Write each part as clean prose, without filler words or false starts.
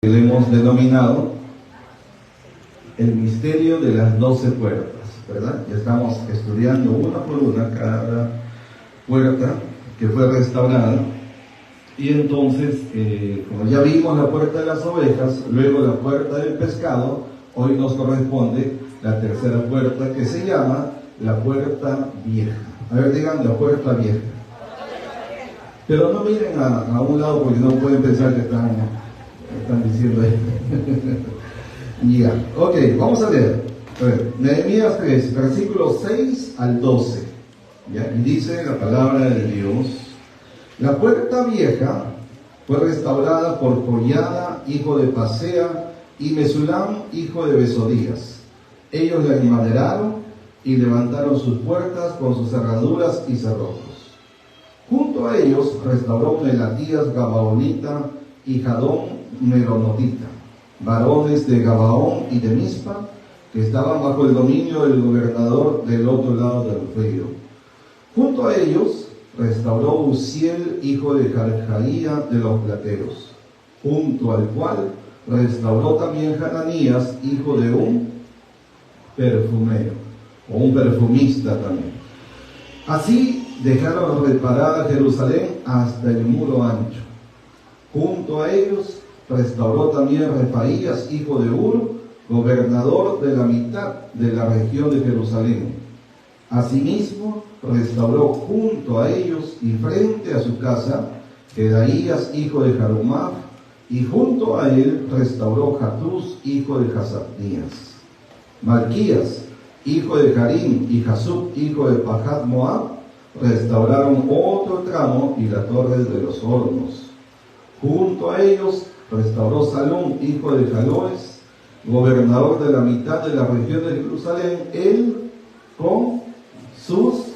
que le hemos denominado el misterio de las 12 puertas, ¿verdad? Ya estamos estudiando una por una cada puerta que fue restaurada. Y entonces, como ya vimos la puerta de las ovejas, luego la puerta del pescado, hoy nos corresponde la tercera puerta, que se llama la puerta vieja. A ver, digan la puerta vieja. Pero no miren a un lado porque no pueden pensar que están diciendo ahí. Ya, ok, vamos a leer. A ver, Nehemías 3, versículos 6 al 12. ¿Ya? Y dice la palabra de Dios: la puerta vieja fue restaurada por Joiada, hijo de Pasea, y Mesulam, hijo de Besodías. Ellos la enmaderaron y levantaron sus puertas con sus cerraduras y cerrojos. Junto a ellos restauró Melatías Gabaonita y Jadón Meronotita, varones de Gabaón y de Mizpa, que estaban bajo el dominio del gobernador del otro lado del río. Junto a ellos restauró Uziel, hijo de Jarjaía de los plateros, junto al cual restauró también Hananías, hijo de un perfumero, o un perfumista también. Así dejaron reparada Jerusalén hasta el muro ancho. Junto a ellos restauró también Refaías, hijo de Ur, gobernador de la mitad de la región de Jerusalén. Asimismo restauró junto a ellos y frente a su casa Jedaías, hijo de Jarumaf, y junto a él restauró Jatús, hijo de Hasabnías. Malquías, hijo de Harim, y Jasub, hijo de Pahat Moab, restauraron otro tramo y la torre de los hornos. Junto a ellos restauró Salum, hijo de Jaloes, gobernador de la mitad de la región de Jerusalén, él con sus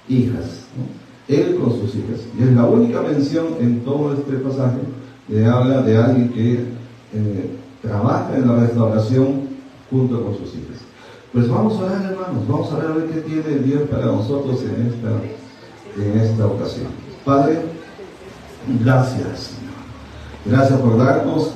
hijas, ¿no? Él con sus hijas. Y es la única mención en todo este pasaje que habla de alguien que trabaja en la restauración junto con sus hijas. Pues vamos a orar, hermanos, vamos a ver qué tiene Dios para nosotros en esta ocasión. Padre, gracias, Señor. Gracias por darnos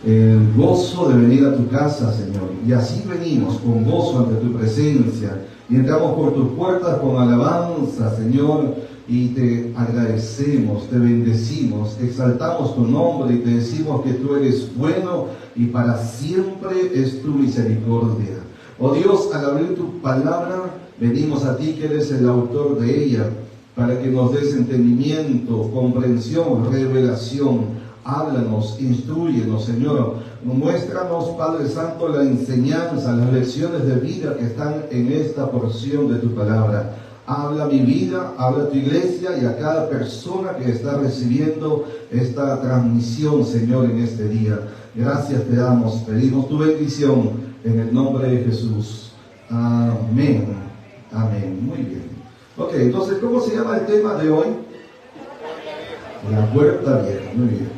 el gozo de venir a tu casa, Señor. Y así venimos con gozo ante tu presencia. Y entramos por tus puertas con alabanza, Señor. Y te agradecemos, te bendecimos, te exaltamos tu nombre y te decimos que tú eres bueno y para siempre es tu misericordia. Oh Dios, al abrir tu palabra, venimos a ti que eres el autor de ella, para que nos des entendimiento, comprensión, revelación. Háblanos, instrúyenos, Señor. Muéstranos, Padre Santo, la enseñanza, las lecciones de vida que están en esta porción de tu palabra. Habla mi vida, habla tu iglesia y a cada persona que está recibiendo esta transmisión, Señor, en este día. Gracias te damos, pedimos tu bendición en el nombre de Jesús. Amén. Amén. Muy bien. Ok, entonces, ¿cómo se llama el tema de hoy? La puerta vieja. Muy bien.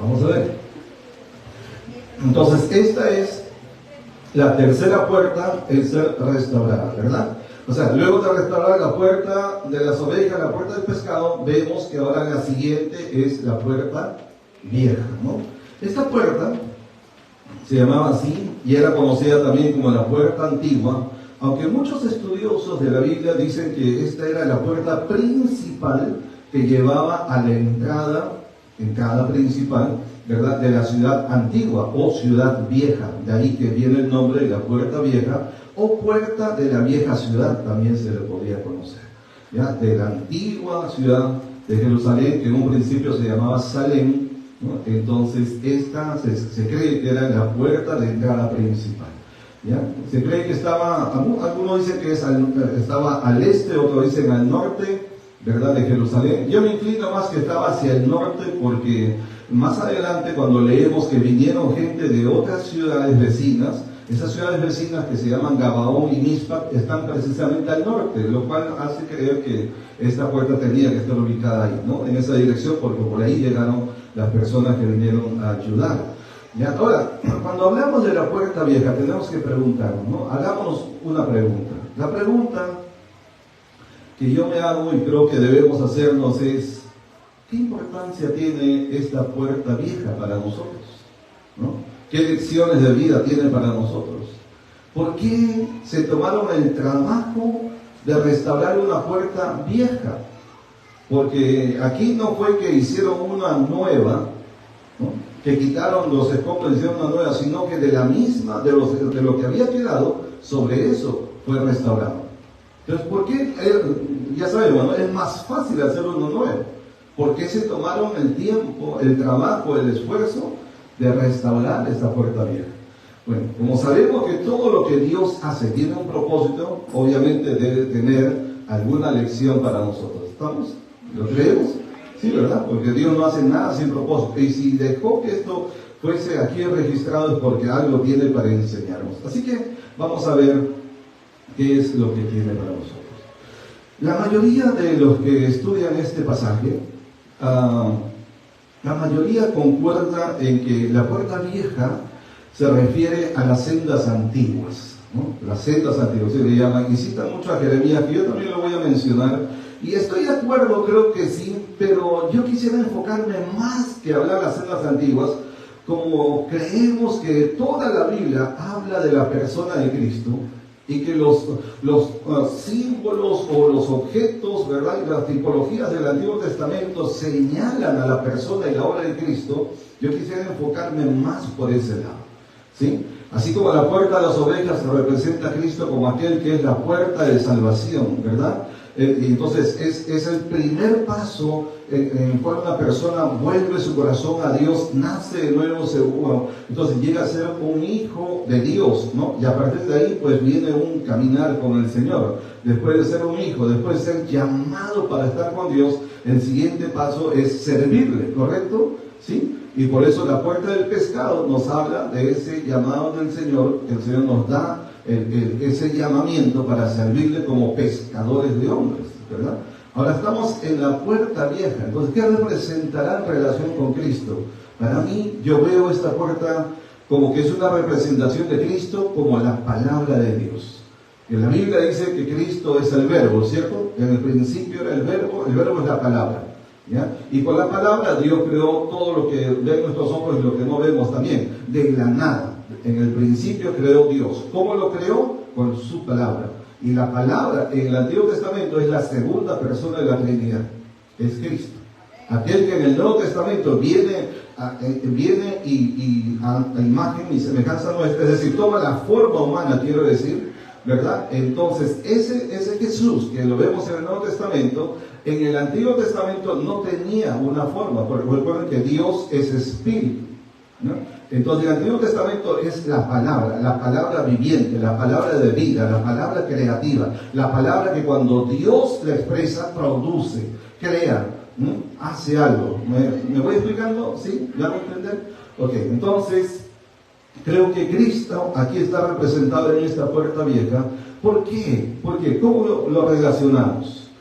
Vamos a ver. Entonces, esta es la tercera puerta en ser restaurada, ¿verdad? O sea, luego de restaurar la puerta de las ovejas, la puerta del pescado, vemos que ahora la siguiente es la puerta vieja, ¿no? Esta puerta se llamaba así y era conocida también como la puerta antigua, aunque muchos estudiosos de la Biblia dicen que esta era la puerta principal que llevaba a la entrada principal, ¿verdad?, de la ciudad antigua o ciudad vieja. De ahí que viene el nombre de la puerta vieja o puerta de la vieja ciudad, también se le podría conocer, ¿ya? De la antigua ciudad de Jerusalén, que en un principio se llamaba Salem, ¿no? Entonces esta se cree que era la puerta de entrada principal, ¿ya? Se cree que estaba, algunos dicen que estaba al este, otros dicen al norte, ¿verdad?, de Jerusalén. Yo me inclino más que estaba hacia el norte, porque más adelante, cuando leemos que vinieron gente de otras ciudades vecinas, esas ciudades vecinas que se llaman Gabaón y Mizpa están precisamente al norte, lo cual hace creer que esta puerta tenía que estar ubicada ahí, ¿no?, en esa dirección, porque por ahí llegaron las personas que vinieron a ayudar. ¿Ya? Ahora, cuando hablamos de la puerta vieja, tenemos que preguntarnos, ¿no? Hagámonos una pregunta. La pregunta que yo me hago y creo que debemos hacernos es: ¿qué importancia tiene esta puerta vieja para nosotros? ¿No? ¿Qué lecciones de vida tiene para nosotros? ¿Por qué se tomaron el trabajo de restaurar una puerta vieja? Porque aquí no fue que hicieron una nueva, ¿no? Que quitaron los escombros y hicieron una nueva, sino que de la misma, de lo que había quedado, sobre eso fue restaurado. Entonces, ¿por qué? Ya sabemos, ¿no? Es más fácil hacer uno nuevo. ¿Por qué se tomaron el tiempo, el trabajo, el esfuerzo de restaurar esta puerta vieja? Bueno, como sabemos que todo lo que Dios hace tiene un propósito, obviamente debe tener alguna lección para nosotros. ¿Estamos? ¿Lo creemos? Sí, ¿verdad? Porque Dios no hace nada sin propósito. Y si dejó que esto fuese aquí registrado es porque algo tiene para enseñarnos. Así que vamos a ver qué es lo que tiene para nosotros. La mayoría de los que estudian este pasaje, la mayoría concuerda en que la puerta vieja se refiere a las sendas antiguas, ¿no? Las sendas antiguas se le llaman, y citan mucho a Jeremías, que yo también lo voy a mencionar, y estoy de acuerdo, creo que sí, pero yo quisiera enfocarme más que hablar de las sendas antiguas, como creemos que toda la Biblia habla de la persona de Cristo, y que los símbolos o los objetos, ¿verdad?, y las tipologías del Antiguo Testamento señalan a la persona y la obra de Cristo. Yo quisiera enfocarme más por ese lado, ¿sí? Así como la puerta de las ovejas se representa a Cristo como aquel que es la puerta de salvación, ¿verdad? Y entonces es el primer paso en el cual una persona vuelve su corazón a Dios, nace de nuevo, seguro, entonces llega a ser un hijo de Dios, ¿no? Y a partir de ahí pues viene un caminar con el Señor. Después de ser un hijo, después de ser llamado para estar con Dios, el siguiente paso es servirle, ¿correcto? ¿Sí? Y por eso la puerta del pescado nos habla de ese llamado del Señor, que el Señor nos da ese llamamiento para servirle como pescadores de hombres, ¿verdad? Ahora estamos en la puerta vieja. Entonces, ¿qué representará en relación con Cristo? Para mí, yo veo esta puerta como que es una representación de Cristo como la palabra de Dios. En la Biblia dice que Cristo es el verbo, ¿cierto? En el principio era el verbo es la palabra, ¿ya? Y con la palabra Dios creó todo lo que ven nuestros ojos y lo que no vemos también, de la nada. En el principio creó Dios. ¿Cómo lo creó? Con su palabra. Y la palabra en el Antiguo Testamento es la segunda persona de la Trinidad. Es Cristo. Aquel que en el Nuevo Testamento viene y a imagen y semejanza nuestra, es decir, toma la forma humana, quiero decir, ¿verdad? Entonces, ese Jesús que lo vemos en el Nuevo Testamento, en el Antiguo Testamento no tenía una forma, porque recuerden que Dios es espíritu, ¿no? Entonces el Antiguo Testamento es la palabra viviente, la palabra de vida, la palabra creativa, la palabra que cuando Dios la expresa, produce, crea, ¿no? Hace algo. ¿Me voy explicando? ¿Sí? ¿Ya me entienden? Ok, entonces creo que Cristo aquí está representado en esta puerta vieja. ¿Por qué? ¿Cómo lo relacionamos?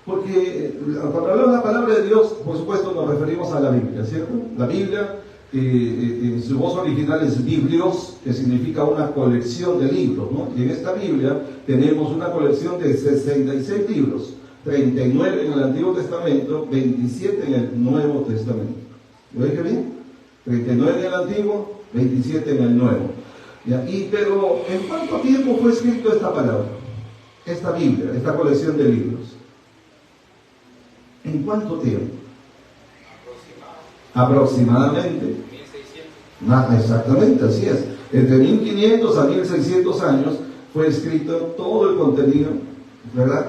Porque cuando hablamos de la palabra de Dios, por supuesto nos referimos a la Biblia, ¿cierto? La Biblia, en su voz original es Biblios, que significa una colección de libros, ¿no? Y en esta Biblia tenemos una colección de 66 libros, 39 en el Antiguo Testamento, 27 en el Nuevo Testamento. ¿Lo dije bien? 39 en el Antiguo, 27 en el Nuevo. Pero ¿en cuánto tiempo fue escrito esta palabra? Esta Biblia, esta colección de libros. ¿En cuánto tiempo? Aproximadamente. 1600. Exactamente, así es. Entre 1500 a 1600 años fue escrito todo el contenido, ¿verdad?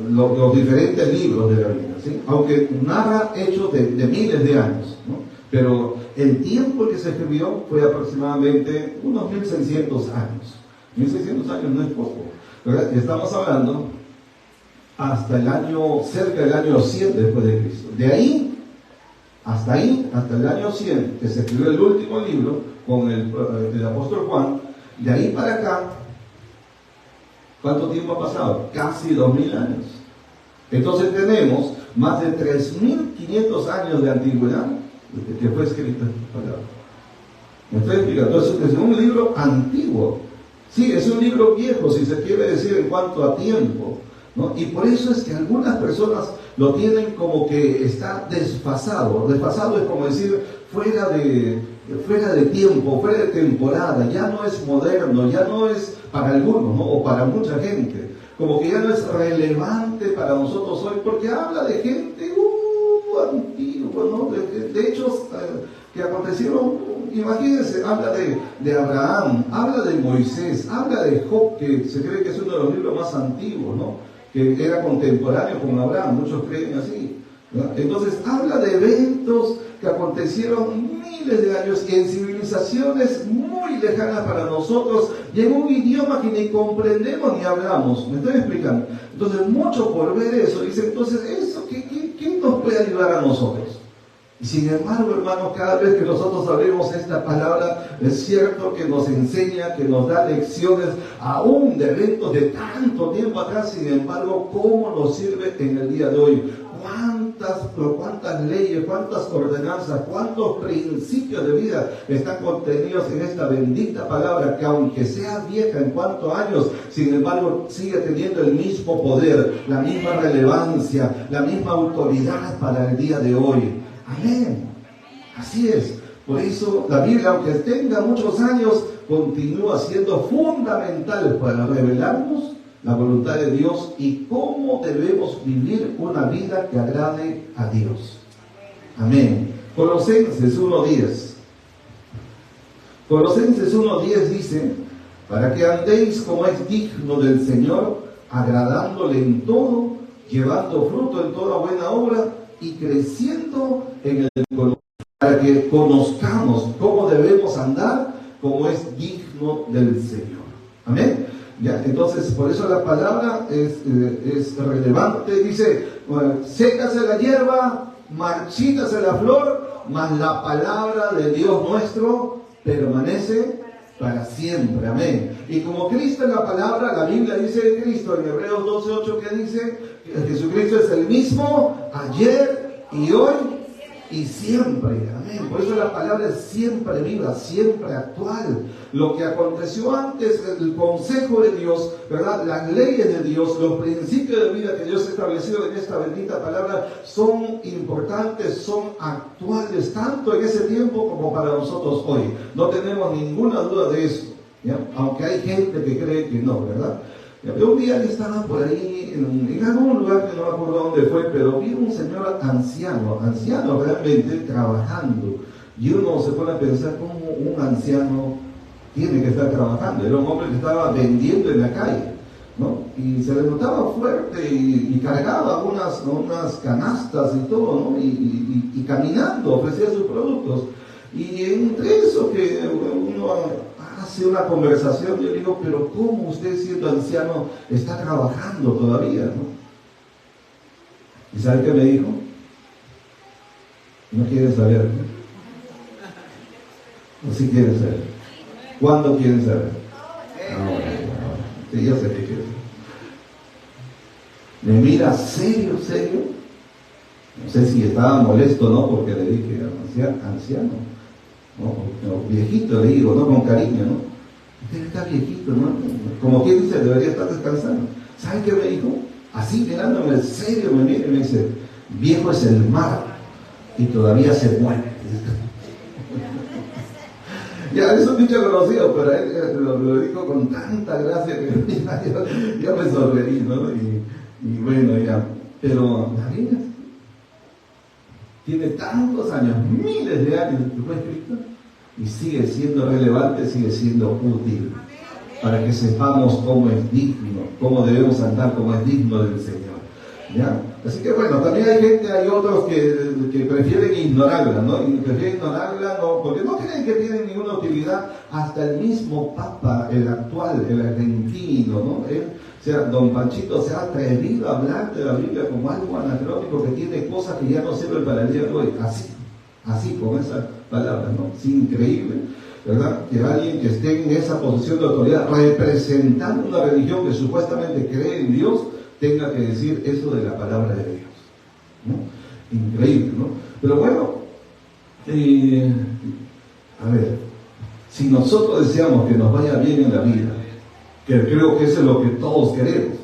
Los diferentes libros de la Biblia, ¿sí? Aunque narra hechos de miles de años, ¿no? Pero el tiempo que se escribió fue aproximadamente unos 1600 años. 1600 años no es poco, ¿verdad? Y estamos hablando hasta cerca del año 100 después de Cristo. De ahí, hasta el año 100, que se escribió el último libro con el apóstol Juan, de ahí para acá, ¿cuánto tiempo ha pasado? Casi 2000 años. Entonces tenemos más de 3500 años de antigüedad que fue escrita esta palabra. ¿Me estoy explicando? Entonces es un libro antiguo. Sí, es un libro viejo, si se quiere decir en cuanto a tiempo, ¿no? Y por eso es que algunas personas lo tienen como que está desfasado. Desfasado es como decir fuera de tiempo, fuera de temporada, ya no es moderno, ya no es para algunos, ¿no? O para mucha gente, como que ya no es relevante para nosotros hoy, porque habla de gente antigua, ¿no? De hechos que acontecieron. Imagínense, habla de Abraham, habla de Moisés, habla de Job, que se cree que es uno de los libros más antiguos, ¿no? Que era contemporáneo con Abraham, muchos creen así, ¿no? Entonces habla de eventos que acontecieron miles de años en civilizaciones muy lejanas para nosotros y en un idioma que ni comprendemos ni hablamos. ¿Me estoy explicando? Entonces, mucho por ver eso. Dice, entonces, ¿eso qué nos puede ayudar a nosotros? Y sin embargo, hermanos, cada vez que nosotros abrimos esta palabra, es cierto que nos enseña, que nos da lecciones, aún de eventos de tanto tiempo atrás. Sin embargo, ¿cómo nos sirve en el día de hoy? ¿Cuántas leyes, cuántas ordenanzas, cuántos principios de vida están contenidos en esta bendita palabra, que aunque sea vieja en cuantos años, sin embargo sigue teniendo el mismo poder, la misma relevancia, la misma autoridad para el día de hoy? Amén. Así es. Por eso la Biblia, aunque tenga muchos años, continúa siendo fundamental para revelarnos la voluntad de Dios y cómo debemos vivir una vida que agrade a Dios. Amén. Colosenses 1:10. Colosenses 1:10 dice, para que andéis como es digno del Señor, agradándole en todo, llevando fruto en toda buena obra y creciendo en el conocimiento, para que conozcamos cómo debemos andar como es digno del Señor. Amén. Ya, entonces, por eso la palabra es relevante. Dice, sécase la hierba, marchítase la flor, mas la palabra de Dios nuestro permanece para siempre. Amén. Y como Cristo en la palabra, la Biblia dice de Cristo en Hebreos 12:8, que dice que Jesucristo es el mismo ayer y hoy y siempre. Amén. Por eso la palabra es siempre viva, siempre actual. Lo que aconteció antes, el consejo de Dios, ¿verdad? Las leyes de Dios, los principios de vida que Dios ha establecido en esta bendita palabra son importantes, son actuales, tanto en ese tiempo como para nosotros hoy. No tenemos ninguna duda de eso, ¿ya? Aunque hay gente que cree que no, ¿verdad? Yo un día estaba por ahí en algún lugar que no me acuerdo dónde fue, pero vi un señor anciano realmente, trabajando. Y uno se pone a pensar cómo un anciano tiene que estar trabajando. Era un hombre que estaba vendiendo en la calle, ¿no? Y se le notaba fuerte y cargaba unas canastas y todo, ¿no? Y caminando ofrecía sus productos. Y entre eso que uno hace una conversación, yo digo, pero ¿cómo usted siendo anciano está trabajando todavía, no? ¿Y sabe qué me dijo? No quieren saber, ¿no? ¿O sí quieren saber? ¿Cuándo quieren saber? Ahora. Sí, yo sé qué quiere. Me mira serio. No sé si estaba molesto o no, porque le dije anciano. No, viejito, le digo, no con cariño, ¿no? Usted está viejito, ¿no? Como quien dice, debería estar descansando. ¿Sabe qué me dijo? Así mirándome en serio, me mira y me dice, viejo es el mar y todavía se mueve. Ya, es un dicho conocido, pero él lo dijo con tanta gracia que ya me sonreí, ¿no? Y bueno, ya. Pero la Biblia tiene tantos años, miles de años que fue escrito, y sigue siendo relevante, sigue siendo útil, para que sepamos cómo es digno, cómo debemos andar como es digno del Señor. ¿Ya? Así que bueno, también hay otros que prefieren ignorarla, ¿no? Y prefieren ignorarla, ¿no? Porque no creen que tienen ninguna utilidad. Hasta el mismo Papa, el actual, el argentino, ¿no? O sea, don Panchito se ha atrevido a hablar de la Biblia como algo anacrónico, que tiene cosas que ya no sirven para el día de hoy. Así, con esas palabras, ¿no? Es increíble, ¿verdad? Que alguien que esté en esa posición de autoridad, representando una religión que supuestamente cree en Dios, tenga que decir eso de la palabra de Dios, ¿no? Increíble, ¿no? Pero bueno, a ver, si nosotros deseamos que nos vaya bien en la vida, que creo que eso es lo que todos queremos,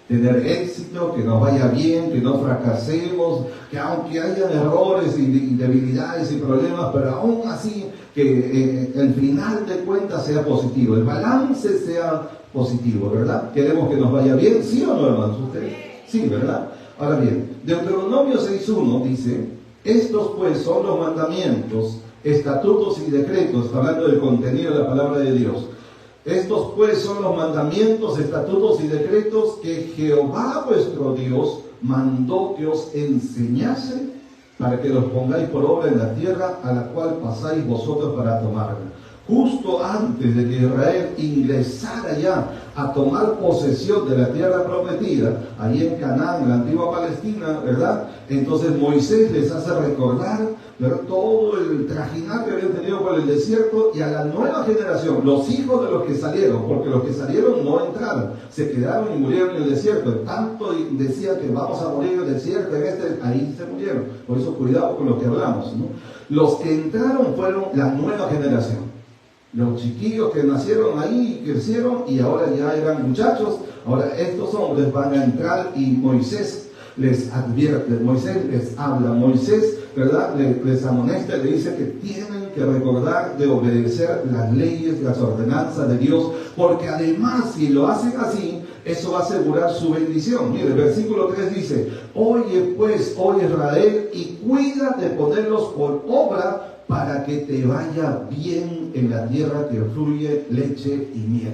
tener éxito, que nos vaya bien, que no fracasemos, que aunque haya errores y debilidades y problemas, pero aún así que el final de cuentas sea positivo, el balance sea positivo, ¿verdad? Queremos que nos vaya bien, ¿sí o no, hermanos? ¿Ustedes? Sí, ¿verdad? Ahora bien, Deuteronomio 6.1 dice: estos pues son los mandamientos, estatutos y decretos, hablando del contenido de la palabra de Dios. Estos pues son los mandamientos, estatutos y decretos que Jehová vuestro Dios mandó que os enseñase, para que los pongáis por obra en la tierra a la cual pasáis vosotros para tomarla. Justo antes de que Israel ingresara ya a tomar posesión de la tierra prometida, ahí en Canaán, en la antigua Palestina, ¿verdad? Entonces Moisés les hace recordar, ¿verdad?, todo el trajinar que habían tenido por el desierto, y a la nueva generación, los hijos de los que salieron, porque los que salieron no entraron, se quedaron y murieron en el desierto. Tanto decían que vamos a morir en el desierto, ahí se murieron. Por eso cuidado con lo que hablamos, ¿no? Los que entraron fueron la nueva generación. Los chiquillos que nacieron ahí, crecieron y ahora ya eran muchachos. Ahora estos hombres van a entrar y Moisés les advierte, Moisés les habla, Moisés, ¿verdad?, les amonesta, le dice que tienen que recordar de obedecer las leyes, las ordenanzas de Dios, porque además si lo hacen así, eso va a asegurar su bendición. Mire, el versículo 3 dice: oye pues, oh Israel, y cuida de ponerlos por obra, para que te vaya bien en la tierra que fluye leche y miel.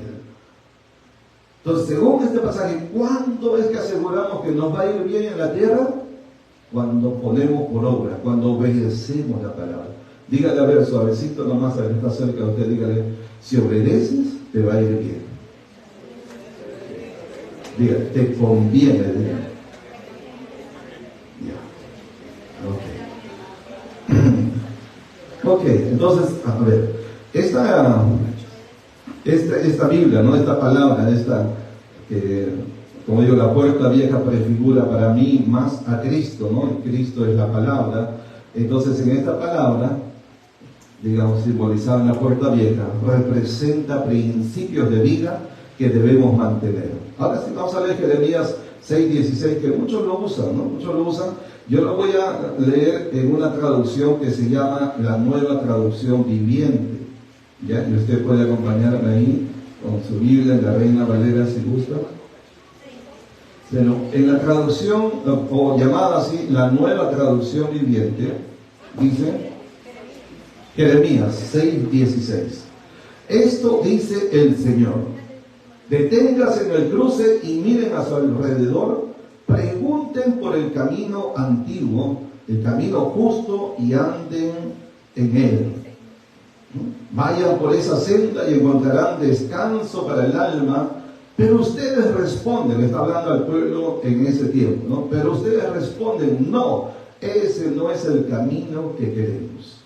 Entonces, según este pasaje, ¿cuándo es que aseguramos que nos va a ir bien en la tierra? Cuando ponemos por obra, cuando obedecemos la palabra. Dígale, a ver, suavecito nomás, a ver, está cerca de usted, dígale: si obedeces, te va a ir bien. Dígale, te conviene, dígale. Ya. Ok, entonces, a ver, esta Biblia, ¿no?, esta palabra, como digo, la puerta vieja prefigura para mí más a Cristo, ¿no? Cristo es la palabra. Entonces, en esta palabra, digamos, simbolizada en la puerta vieja, representa principios de vida que debemos mantener. Ahora sí, vamos a leer Jeremías 6:16, que muchos lo usan, ¿no? Muchos lo usan. Yo lo voy a leer en una traducción que se llama la Nueva Traducción Viviente, ¿ya? Y usted puede acompañarme ahí con su Biblia en la Reina Valera si gusta. Pero en la traducción, o llamada así, la Nueva Traducción Viviente, dice Jeremías 6:16: esto dice el Señor: deténganse en el cruce y miren a su alrededor. Pregunten por el camino antiguo, el camino justo, y anden en él. Vayan por esa senda y encontrarán descanso para el alma. Pero ustedes responden, está hablando al pueblo en ese tiempo, ¿no? Pero ustedes responden: no, ese no es el camino que queremos.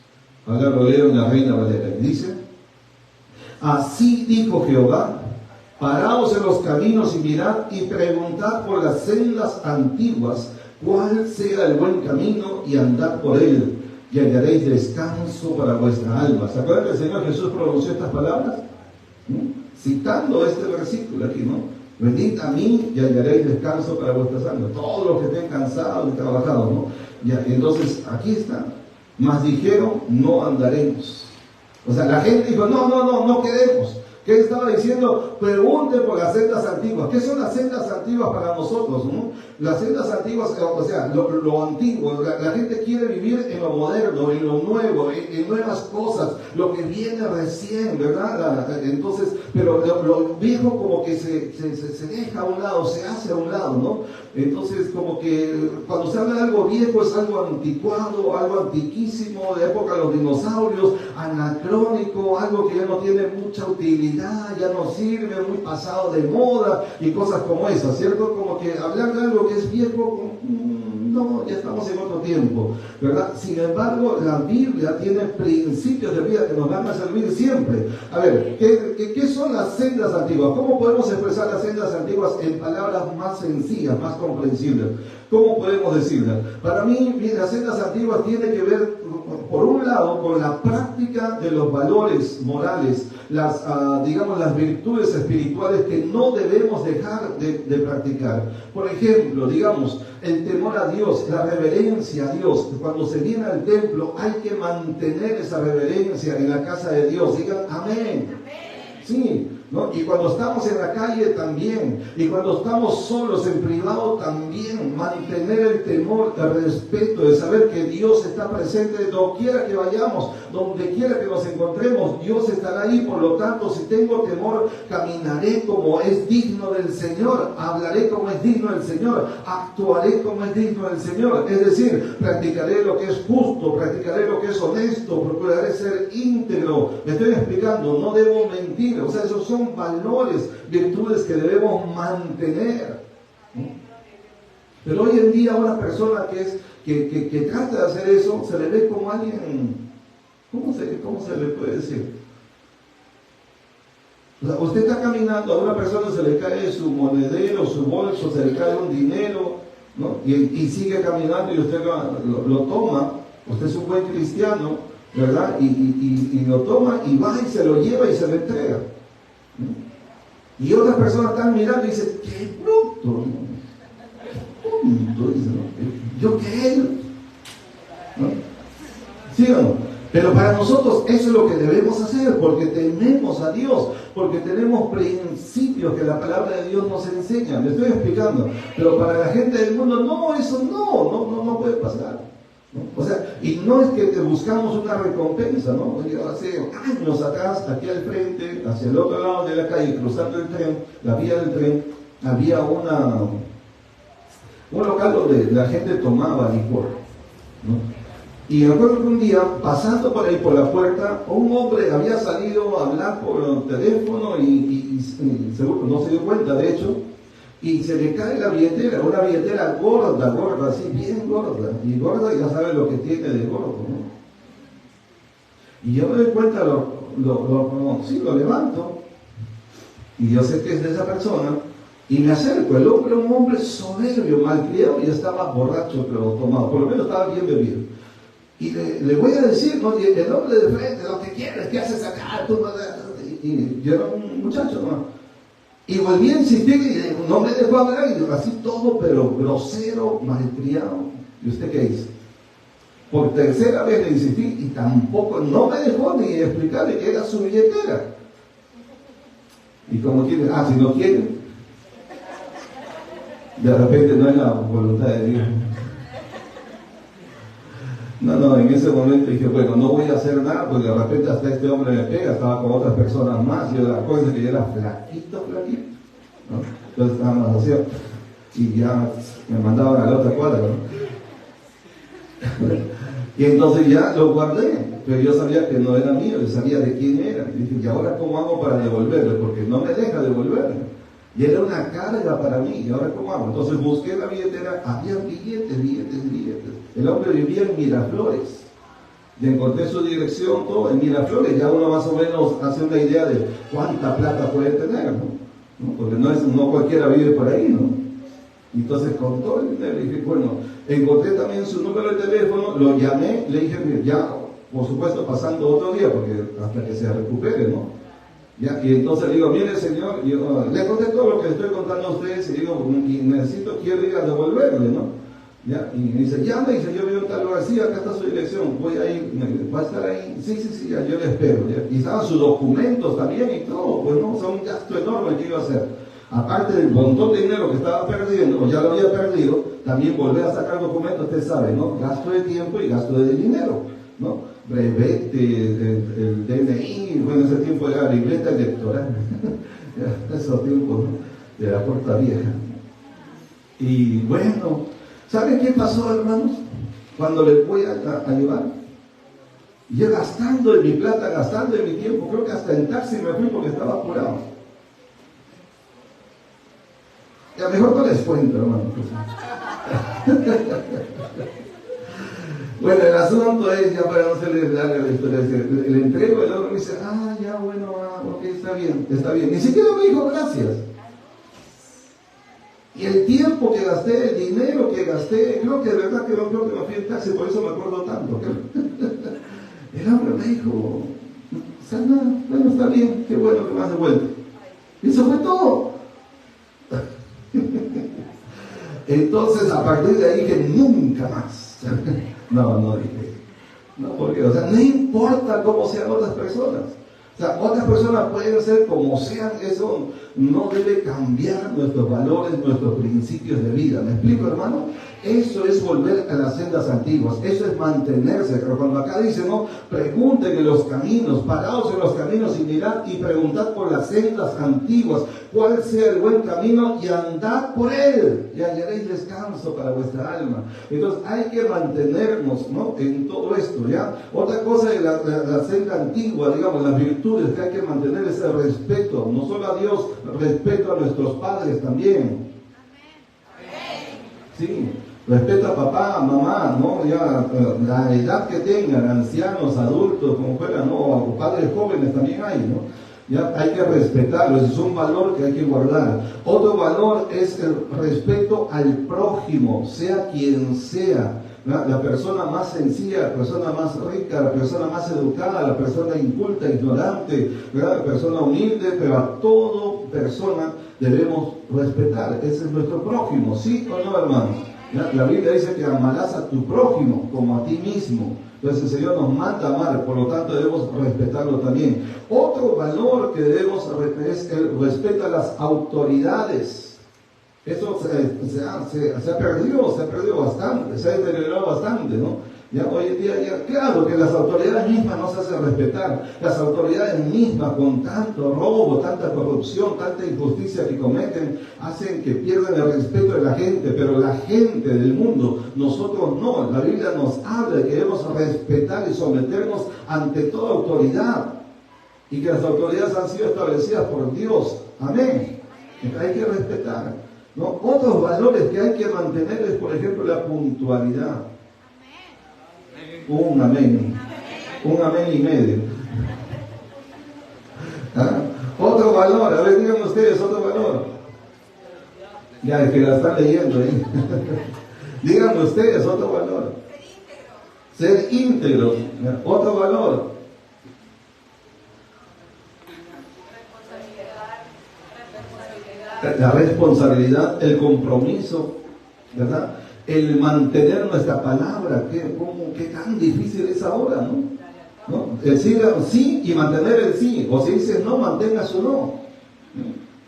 Ahora lo leo en la Reina Valera. Dice: así dijo Jehová: paraos en los caminos y mirad y preguntad por las sendas antiguas cuál sea el buen camino, y andad por él, y hallaréis descanso para vuestra alma. ¿Se acuerdan que el Señor Jesús pronunció estas palabras? Citando este versículo aquí, ¿no? Venid a mí y hallaréis descanso para vuestras almas. Todos los que estén cansados y trabajados, ¿no? Ya, entonces, aquí está. Mas dijeron: no andaremos. O sea, la gente dijo: no queremos. ¿Qué estaba diciendo? Pregunten por las sendas antiguas. ¿Qué son las sendas antiguas para nosotros, no? Las sendas antiguas, o sea, lo antiguo. La gente quiere vivir en lo moderno, en lo nuevo, en nuevas cosas, lo que viene recién, ¿verdad? Entonces, pero lo viejo como que se deja a un lado, se hace a un lado, ¿no? Entonces, como que cuando se habla de algo viejo es algo anticuado, algo antiquísimo, de época de los dinosaurios, anacrónico, algo que ya no tiene mucha utilidad, ya no sirve, muy pasado de moda y cosas como esas, ¿cierto? Como que hablar de algo que es viejo, no, ya estamos en otro tiempo, ¿verdad? Sin embargo, la Biblia tiene principios de vida que nos van a servir siempre. A ver, ¿qué son las sendas antiguas? ¿Cómo podemos expresar las sendas antiguas en palabras más sencillas, más comprensibles? ¿Cómo podemos decirlas? Para mí, las sendas antiguas tienen que ver, por un lado, vinculado con la práctica de los valores morales, digamos, las virtudes espirituales que no debemos dejar de practicar. Por ejemplo, digamos, el temor a Dios, la reverencia a Dios. Cuando se viene al templo hay que mantener esa reverencia en la casa de Dios. Digan amén. Sí, ¿no? Y cuando estamos en la calle también, y cuando estamos solos en privado también, mantener el temor, el respeto, de saber que Dios está presente donde quiera que vayamos, donde quiera que nos encontremos, Dios estará ahí. Por lo tanto, si tengo temor, caminaré como es digno del Señor, hablaré como es digno del Señor, actuaré como es digno del Señor. Es decir, practicaré lo que es justo, practicaré lo que es honesto, procuraré ser íntegro. Me estoy explicando, no debo mentir. O sea, esos son valores, virtudes que debemos mantener. Pero hoy en día una persona que trata de hacer eso, se le ve como alguien, ¿cómo se le puede decir? O sea, usted está caminando, a una persona se le cae su monedero, su bolso, se le cae un dinero, ¿no? Y sigue caminando y usted lo toma. Usted es un buen cristiano, ¿verdad? Y lo toma y va y se lo lleva y se lo entrega. Y otras personas están mirando y dicen, ¡qué bruto! ¡Qué tonto! Dicen, ¿no? ¿Yo qué? ¿No? ¿Sí o no? Pero para nosotros eso es lo que debemos hacer, porque tememos a Dios, porque tenemos principios que la palabra de Dios nos enseña. Me estoy explicando. Pero para la gente del mundo, no, eso no puede pasar, ¿no? O sea, y no es que buscamos una recompensa, ¿no? Hace años atrás, aquí al frente, hacia el otro lado de la calle, cruzando el tren, la vía del tren, había un local donde la gente tomaba licor, ¿no? Y me acuerdo que un día, pasando por ahí por la puerta, un hombre había salido a hablar por teléfono y seguro no se dio cuenta, de hecho, y se le cae la billetera, una billetera gorda, así bien gorda, y gorda ya sabe lo que tiene de gordo, ¿no? Y yo me doy cuenta, lo levanto, y yo sé que es de esa persona, y me acerco. El hombre, un hombre soberbio, malcriado, y estaba borracho, pero tomado, por lo menos estaba bien bebido. Y le voy a decir, ¿no? Y el hombre de frente, lo que quieres, ¿qué haces acá? Y yo era un muchacho, ¿no? Y volví a insistir y no me dejó hablar, y así todo, pero grosero, malcriado. ¿Y usted qué hizo? Por tercera vez le insistí y tampoco, no me dejó ni explicarle que era su billetera. Y como quiere, si no quiere, de repente no es la voluntad de Dios. No, en ese momento dije, bueno, no voy a hacer nada, porque de repente hasta este hombre me pega, estaba con otras personas más, y la cosa es que yo era flaquito, ¿no? Entonces estábamos así, y ya me mandaban a la otra cuadra, ¿no? Y entonces ya lo guardé, pero yo sabía que no era mío, yo sabía de quién era. Y dije, ¿y ahora cómo hago para devolverle? Porque no me deja devolverle. Y era una carga para mí, ¿y ahora cómo hago? Entonces busqué la billetera, había billetes. El hombre vivía en Miraflores. Y encontré su dirección, todo en Miraflores. Ya uno más o menos hace una idea de cuánta plata puede tener, ¿no? Porque no cualquiera vive por ahí, ¿no? Entonces con todo el dinero dije, bueno, encontré también su número de teléfono, lo llamé, le dije, ya, por supuesto, pasando otro día, porque hasta que se recupere, ¿no? Ya, y entonces le digo, mire señor, yo le conté todo lo que estoy contando a ustedes, y digo, quiero ir a devolverle, ¿no? Ya, y me dice, ya me dice, yo vivo en tal lugar, sí, acá está su dirección, voy a ir, va a estar ahí, sí, ya, yo le espero, ya. Y estaban sus documentos también y todo, pues no, o sea, un gasto enorme que iba a hacer. Aparte del montón de dinero que estaba perdiendo, o ya lo había perdido, también volver a sacar documentos, usted sabe, ¿no? Gasto de tiempo y gasto de dinero, ¿no? Brevete, el DNI, bueno, ese tiempo era la libreta electoral, esos tiempos, ¿no? De la puerta vieja. Y bueno, ¿saben qué pasó, hermanos? Cuando les voy a llevar, yo gastando de mi plata, gastando de mi tiempo, creo que hasta en taxi me fui porque estaba apurado. Y a lo mejor no les cuento, hermano. Bueno, el asunto es, ya para no serles larga la historia, el entrego, el otro me dice, ya, bueno, ok, está bien. Ni siquiera me dijo gracias. Y el tiempo que gasté, el dinero que gasté, creo que de verdad que no creo que me fui en taxi, por eso me acuerdo tanto. el hombre me dijo, o sea, nada, bueno, está bien, qué bueno que me has devuelto. Y eso fue todo. Entonces, a partir de ahí dije, nunca más. No dije. No, porque, o sea, no importa cómo sean otras personas. O sea, otras personas pueden ser como sean, eso no debe cambiar nuestros valores, nuestros principios de vida. ¿Me explico, hermano? Eso es volver a las sendas antiguas, eso es mantenerse. Pero cuando acá dice, no, pregunten en los caminos, paraos en los caminos y mirad y preguntad por las sendas antiguas, cuál sea el buen camino y andad por él y hallaréis descanso para vuestra alma. Entonces hay que mantenernos, ¿no?, en todo esto, ¿ya? Otra cosa de la senda antigua, digamos, las virtudes que hay que mantener es el respeto, no solo a Dios, respeto a nuestros padres también. Sí, respeto a papá, a mamá, ¿no? Ya la edad que tengan, ancianos, adultos, como fueran, ¿no? O padres jóvenes también hay, ¿no? Ya hay que respetarlo, ese es un valor que hay que guardar. Otro valor es el respeto al prójimo, sea quien sea. La persona más sencilla, la persona más rica, la persona más educada, la persona inculta, ignorante, la persona humilde, pero a toda persona debemos respetar. Ese es nuestro prójimo, ¿sí o no, hermano? La Biblia dice que amarás a tu prójimo como a ti mismo. Entonces el Señor nos manda a amar, por lo tanto debemos respetarlo también. Otro valor que debemos es el respeto a las autoridades. Eso se ha perdido bastante, se ha deteriorado bastante, ¿no? Ya hoy en día, ya, claro que las autoridades mismas no se hacen respetar. Las autoridades mismas, con tanto robo, tanta corrupción, tanta injusticia que cometen, hacen que pierdan el respeto de la gente. Pero la gente del mundo, nosotros no. La Biblia nos habla de que debemos respetar y someternos ante toda autoridad. Y que las autoridades han sido establecidas por Dios. Amén. Hay que respetar, ¿no? Otros valores que hay que mantener es, por ejemplo, la puntualidad. Un amén y medio. ¿Ah? Otro valor, a ver, digan ustedes otro valor. Ya, es que la están leyendo, ¿eh? Díganme ustedes otro valor. Ser íntegro. Otro valor. La responsabilidad, el compromiso, ¿verdad? El mantener nuestra palabra, qué tan difícil es ahora, ¿no? Decir sí y mantener el sí, o si dices no, mantenga su no.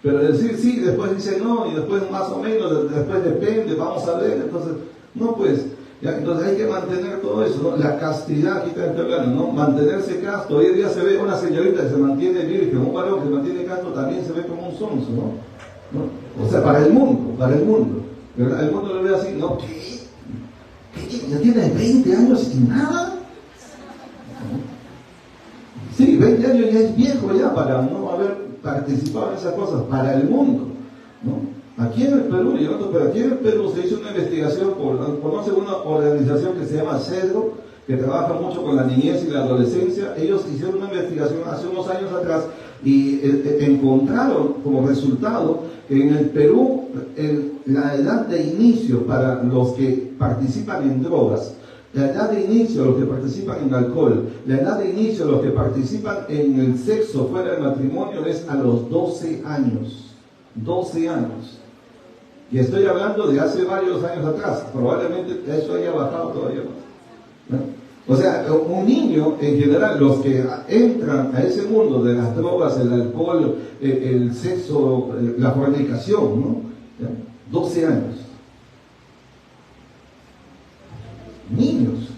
Pero decir sí, después dice no, y después más o menos, después depende, vamos a ver, entonces, no pues, ya, entonces hay que mantener todo eso, ¿no? La castidad, aquí está hablando, ¿no? Mantenerse casto. Hoy en día se ve una señorita que se mantiene virgen, un varón que se mantiene casto también se ve como un sonso, ¿no? O sea, para el mundo, ¿verdad? El mundo lo ve así, ¿no? ¿Qué? ¿Ya tienes 20 años y nada? Sí, 20 años ya es viejo ya para no haber participado en esas cosas, para el mundo, ¿no? Aquí en el Perú, pero aquí en el Perú se hizo una investigación, conoce una organización que se llama CEDRO, que trabaja mucho con la niñez y la adolescencia. Ellos hicieron una investigación hace unos años atrás y encontraron como resultado que en el Perú la edad de inicio para los que participan en drogas, la edad de inicio los que participan en alcohol, la edad de inicio los que participan en el sexo fuera del matrimonio es a los 12 años. 12 años. Y estoy hablando de hace varios años atrás. Probablemente eso haya bajado todavía más, ¿no? O sea, un niño en general, los que entran a ese mundo de las drogas, el alcohol, el sexo, la fornicación, ¿no? 12 años. Niños.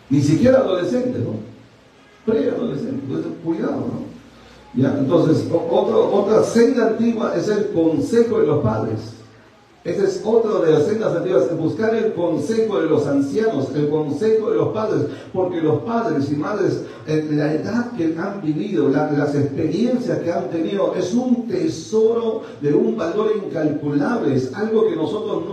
Ni siquiera adolescentes, ¿no? Preadolescentes. Entonces, cuidado, ¿no? ¿Ya? Entonces, otra senda antigua es el consejo de los padres. Ese es otro de las sendas antiguas, buscar el consejo de los ancianos, el consejo de los padres, porque los padres y madres, la edad que han vivido, las experiencias que han tenido, es un tesoro de un valor incalculable, es algo que nosotros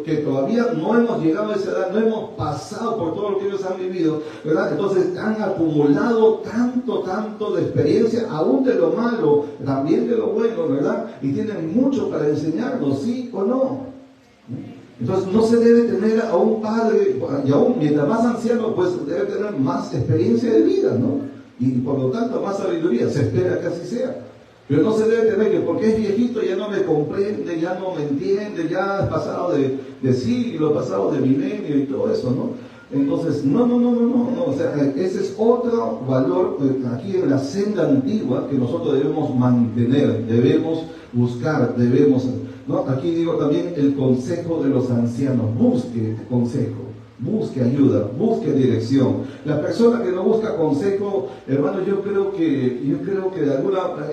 que todavía no hemos llegado a esa edad, no hemos pasado por todo lo que ellos han vivido, ¿verdad? Entonces han acumulado tanto de experiencia, aún de lo malo, también de lo bueno, ¿verdad? Y tienen mucho para enseñarnos, ¿sí o no? Entonces no se debe tener a un padre, y aún mientras más anciano, pues debe tener más experiencia de vida, ¿no? Y por lo tanto más sabiduría, se espera que así sea. Pero no se debe tener que porque es viejito ya no me comprende, ya no me entiende, ya es pasado de siglo, pasado de milenio y todo eso, ¿no? Entonces, no, o sea, ese es otro valor aquí en la senda antigua que nosotros debemos mantener, debemos buscar, debemos, ¿no? Aquí digo también el consejo de los ancianos, busque consejo, busque ayuda, busque dirección. La persona que no busca consejo, hermano, yo creo que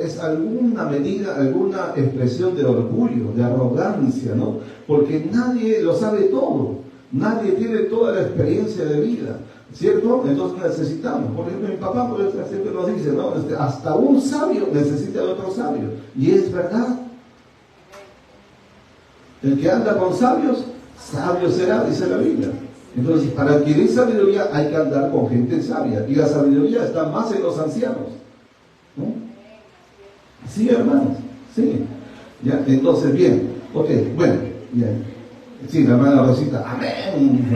es alguna medida, alguna expresión de orgullo, de arrogancia, ¿no? Porque nadie lo sabe todo. Nadie tiene toda la experiencia de vida, ¿cierto? Entonces necesitamos, por ejemplo, mi papá siempre nos dice, ¿no? Hasta un sabio necesita de otro sabio. Y es verdad. El que anda con sabios, sabio será, dice la Biblia. Entonces, para adquirir sabiduría hay que andar con gente sabia. Y la sabiduría está más en los ancianos, ¿no? Sí, hermanos, sí. ¿Ya? Entonces, bien, ok, bueno, bien. Sí, la hermana Rosita, amén.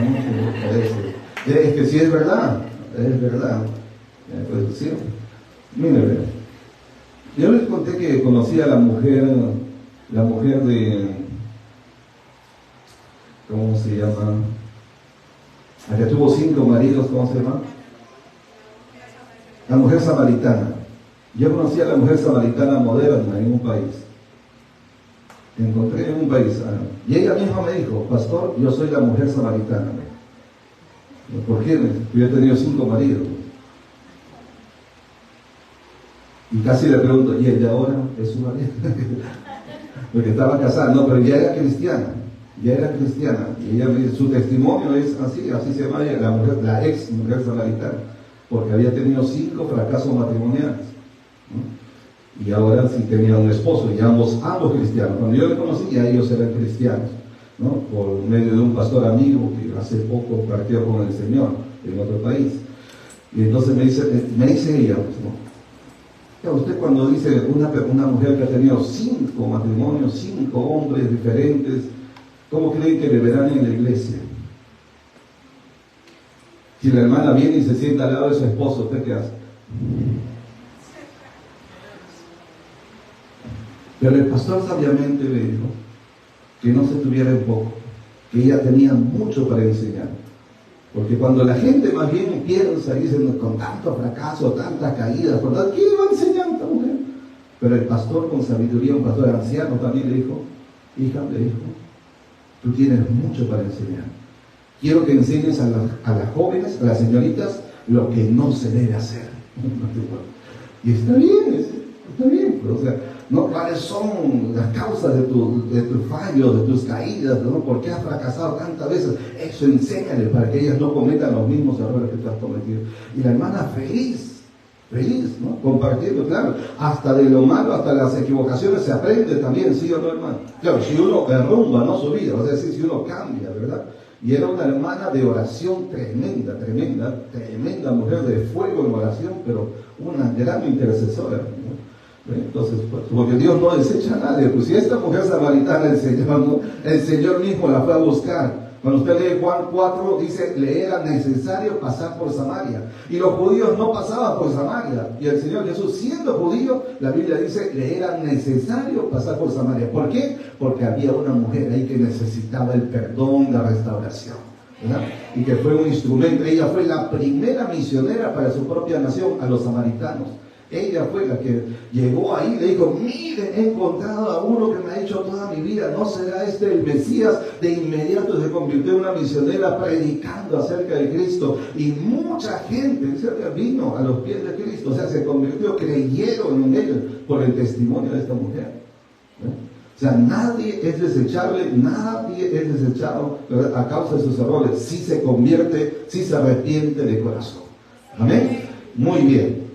Es que sí es verdad, es verdad. Pues, sí. Mire, yo les conté que conocí a la mujer de, ¿cómo se llama? La que tuvo 5 maridos, ¿cómo se llama? La mujer samaritana. Yo conocí a la mujer samaritana moderna en un país. Encontré en un país. Y ella misma me dijo, pastor, yo soy la mujer samaritana. ¿Por qué? Yo he tenido 5 maridos. Y casi le pregunto, ¿y el de ahora es su marido? Porque estaba casada, no, pero ya era cristiana. Y ella me dice, su testimonio es así se llama ella, la ex mujer samaritana, porque había tenido 5 fracasos matrimoniales, ¿no? Y ahora sí tenía un esposo, y ambos cristianos. Cuando yo le conocí, ya ellos eran cristianos, ¿no? Por medio de un pastor amigo que hace poco partió con el Señor en otro país. Y entonces me dice ella, pues, ¿no? Usted cuando dice una mujer que ha tenido 5 matrimonios, 5 hombres diferentes, ¿cómo creen que le verán en la iglesia? Si la hermana viene y se sienta al lado de su esposo, ¿usted qué hace? Pero el pastor sabiamente le dijo que no se tuviera en poco, que ella tenía mucho para enseñar. Porque cuando la gente más bien piensa y dice, con tanto fracaso, tantas caídas, ¿quién le va a enseñar a esta mujer? Pero el pastor con sabiduría, un pastor anciano también le dijo, hija, tú tienes mucho para enseñar. Quiero que enseñes a las jóvenes, a las señoritas, lo que no se debe hacer. Y está bien, o sea, ¿no? ¿Cuáles son las causas de tus fallos, de tus caídas, ¿no? ¿Por qué has fracasado tantas veces? Eso enséñale para que ellas no cometan los mismos errores que tú has cometido. Y la hermana feliz, ¿no? Compartiendo, claro, hasta de lo malo, hasta las equivocaciones se aprende también, ¿sí o no, hermano? Claro, si uno derrumba, no su vida, es decir, si uno cambia, ¿verdad? Y era una hermana de oración tremenda mujer de fuego en oración, pero una gran intercesora, ¿no? Entonces, porque Dios no desecha a nadie, pues si esta mujer samaritana, el Señor mismo la fue a buscar. Cuando usted lee Juan 4, dice, le era necesario pasar por Samaria. Y los judíos no pasaban por Samaria. Y el Señor Jesús, siendo judío, la Biblia dice, le era necesario pasar por Samaria. ¿Por qué? Porque había una mujer ahí que necesitaba el perdón, la restauración, ¿verdad? Y que fue un instrumento. Ella fue la primera misionera para su propia nación, a los samaritanos. Ella fue la que llegó ahí y le dijo, mire, he encontrado a uno que me ha hecho toda mi vida, ¿no será este el Mesías? De inmediato se convirtió en una misionera predicando acerca de Cristo, y mucha gente vino a los pies de Cristo, o sea, se convirtió, creyeron en él por el testimonio de esta mujer, ¿no? O sea, nadie es desechable, nadie es desechado, ¿verdad?, a causa de sus errores, si se convierte, si se arrepiente de corazón. Amén. Muy bien.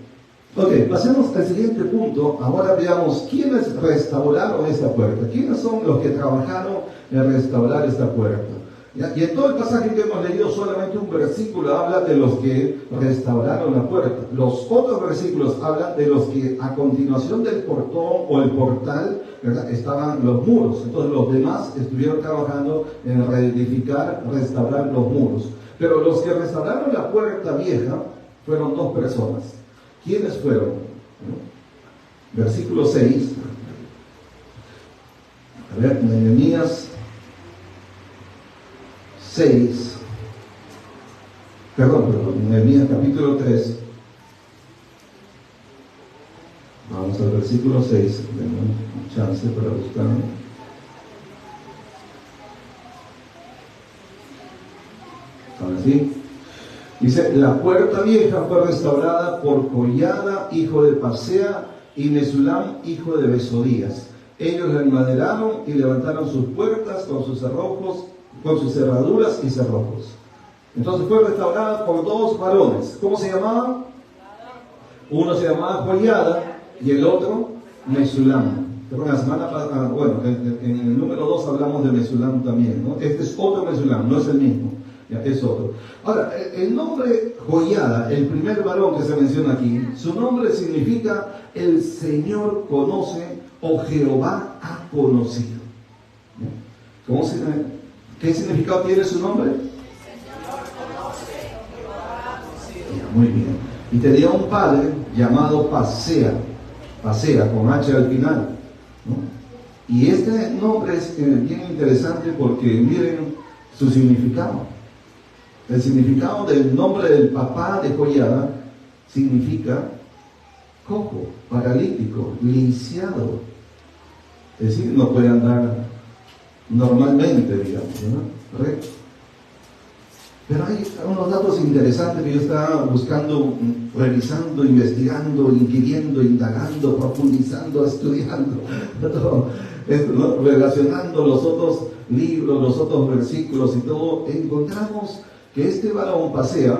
Ok, pasemos al siguiente punto. Ahora veamos quiénes restauraron esta puerta. ¿Quiénes son los que trabajaron en restaurar esta puerta? ¿Ya? Y en todo el pasaje que hemos leído, solamente un versículo habla de los que restauraron la puerta. Los otros versículos hablan de los que a continuación del portón o el portal, ¿verdad?, estaban los muros. Entonces los demás estuvieron trabajando en reedificar, restaurar los muros. Pero los que restauraron la puerta vieja fueron dos personas. ¿Quiénes fueron? Versículo 6. A ver, Nehemías 6. Perdón, Nehemías capítulo 3. Vamos al versículo 6. Denme un chance para buscarlo. Ahora sí. Dice: la puerta vieja fue restaurada por Joiada, hijo de Pasea, y Mesulam, hijo de Besodías. Ellos la enmaderaron y levantaron sus puertas con sus cerrojos, con sus cerraduras y cerrojos. Entonces fue restaurada por dos varones. ¿Cómo se llamaban? Uno se llamaba Joiada y el otro Mesulam. Pero la semana pasada, bueno, en el número 2 hablamos de Mesulam también, ¿no? Este es otro Mesulam, no es el mismo. Ya, es otro. Ahora, el nombre Joiada, el primer varón que se menciona aquí, su nombre significa el Señor conoce o Jehová ha conocido. ¿Qué significado tiene su nombre? El Señor conoce o Jehová ha conocido. Muy bien. Y tenía un padre llamado Pasea con H al final, ¿no? Y este nombre es bien interesante porque miren su significado. El significado del nombre del papá de Joiada significa cojo, paralítico, lisiado. Es decir, no puede andar normalmente, digamos, ¿no? Recto. Pero hay unos datos interesantes que yo estaba buscando, revisando, investigando, inquiriendo, indagando, profundizando, estudiando, todo esto, ¿no?, relacionando los otros libros, los otros versículos y todo. Encontramos que este varón Pasea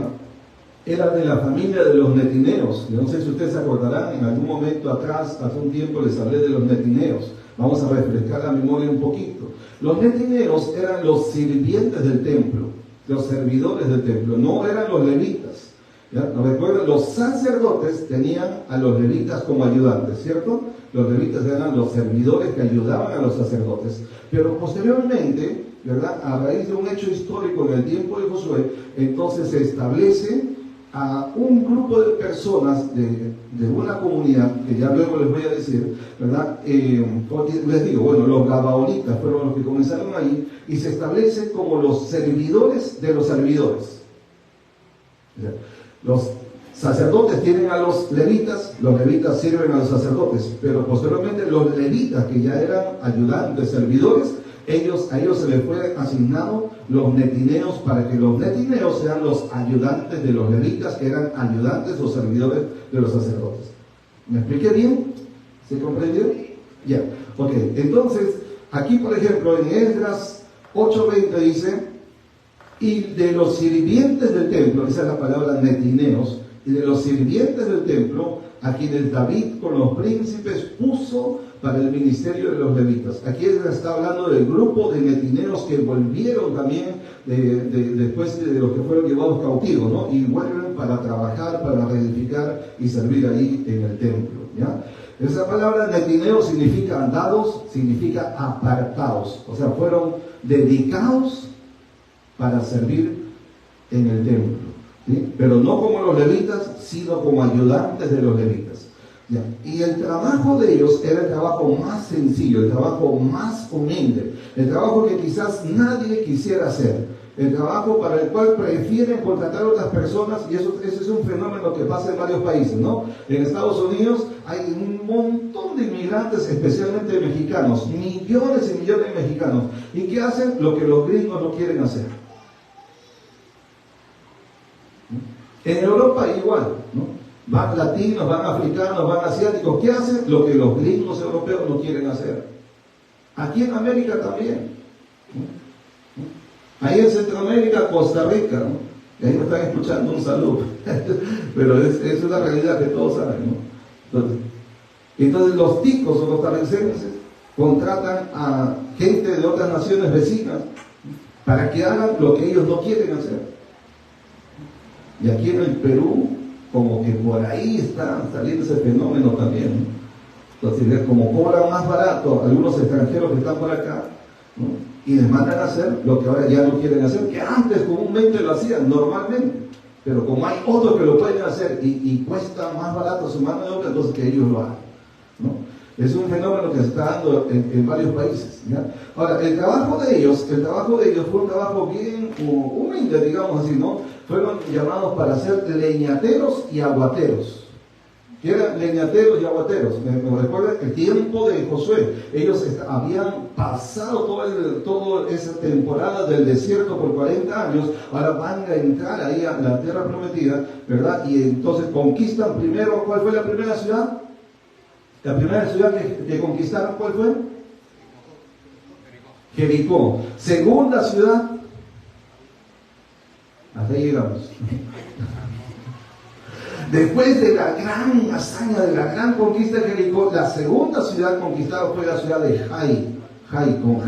era de la familia de los netineos. Yo no sé si ustedes se acordarán, en algún momento atrás, hace un tiempo les hablé de los netineos. Vamos a refrescar la memoria un poquito. Los netineos eran los sirvientes del templo, los servidores del templo, no eran los levitas. ¿Ya? Recuerden, los sacerdotes tenían a los levitas como ayudantes, ¿cierto? Los levitas eran los servidores que ayudaban a los sacerdotes. Pero posteriormente, ¿verdad?, a raíz de un hecho histórico en el tiempo de Josué, entonces se establece a un grupo de personas de una comunidad, que ya luego les voy a decir, ¿verdad? Les digo, bueno, los gabaonitas fueron los que comenzaron ahí, y se establecen como los servidores de los servidores. Los sacerdotes tienen a los levitas sirven a los sacerdotes, pero posteriormente los levitas, que ya eran ayudantes, servidores, a ellos se les fue asignado los netineos, para que los netineos sean los ayudantes de los levitas, que eran ayudantes o servidores de los sacerdotes. ¿Me expliqué bien? ¿Se comprendió? Ya. Ok, entonces, aquí por ejemplo en Esdras 8:20 dice: y de los sirvientes del templo, esa es la palabra netineos, y de los sirvientes del templo, a quienes David con los príncipes puso para el ministerio de los levitas. Aquí está hablando del grupo de netineos que volvieron también después de los que fueron llevados cautivos, ¿no? Y vuelven para trabajar, para reedificar y servir ahí en el templo, ¿ya? Esa palabra netineo significa dados, significa apartados, o sea, fueron dedicados para servir en el templo, ¿sí? Pero no como los levitas, sino como ayudantes de los levitas. ¿Ya? Y el trabajo de ellos era el trabajo más sencillo, el trabajo más humilde, el trabajo que quizás nadie quisiera hacer, el trabajo para el cual prefieren contratar a otras personas, y eso es un fenómeno que pasa en varios países, ¿no? En Estados Unidos hay un montón de inmigrantes, especialmente mexicanos, millones y millones de mexicanos, y que hacen lo que los gringos no quieren hacer. En Europa igual, ¿no? Van latinos, van africanos, van asiáticos. ¿Qué hacen? Lo que los gringos europeos no quieren hacer. Aquí en América también, ¿no? Ahí en Centroamérica, Costa Rica, ¿no? Y ahí me están escuchando, un saludo. Pero es una realidad que todos saben, ¿no? Entonces los ticos o los costarricenses contratan a gente de otras naciones vecinas para que hagan lo que ellos no quieren hacer. Y aquí en el Perú, como que por ahí está saliendo ese fenómeno también, Entonces, como cobran más barato algunos extranjeros que están por acá, ¿no? Y les mandan a hacer lo que ahora ya no quieren hacer, que antes comúnmente lo hacían normalmente, pero como hay otros que lo pueden hacer y cuesta más barato su mano de obra, entonces que ellos lo hagan, ¿no? Es un fenómeno que se está dando en varios países, ¿ya? Ahora, el trabajo de ellos fue un trabajo bien humilde, digamos así, ¿no? Fueron llamados para ser leñateros y aguateros. Que eran leñateros y aguateros. Me recuerda el tiempo de Josué. Ellos habían pasado toda esa temporada del desierto por 40 años. Ahora van a entrar ahí a la tierra prometida, ¿verdad? Y entonces conquistan primero. ¿Cuál fue la primera ciudad? La primera ciudad que conquistaron, ¿cuál fue? Jericó. Segunda ciudad. Hasta ahí llegamos. Después de la gran hazaña, de la gran conquista de Jericó, la segunda ciudad conquistada fue la ciudad de Jai, con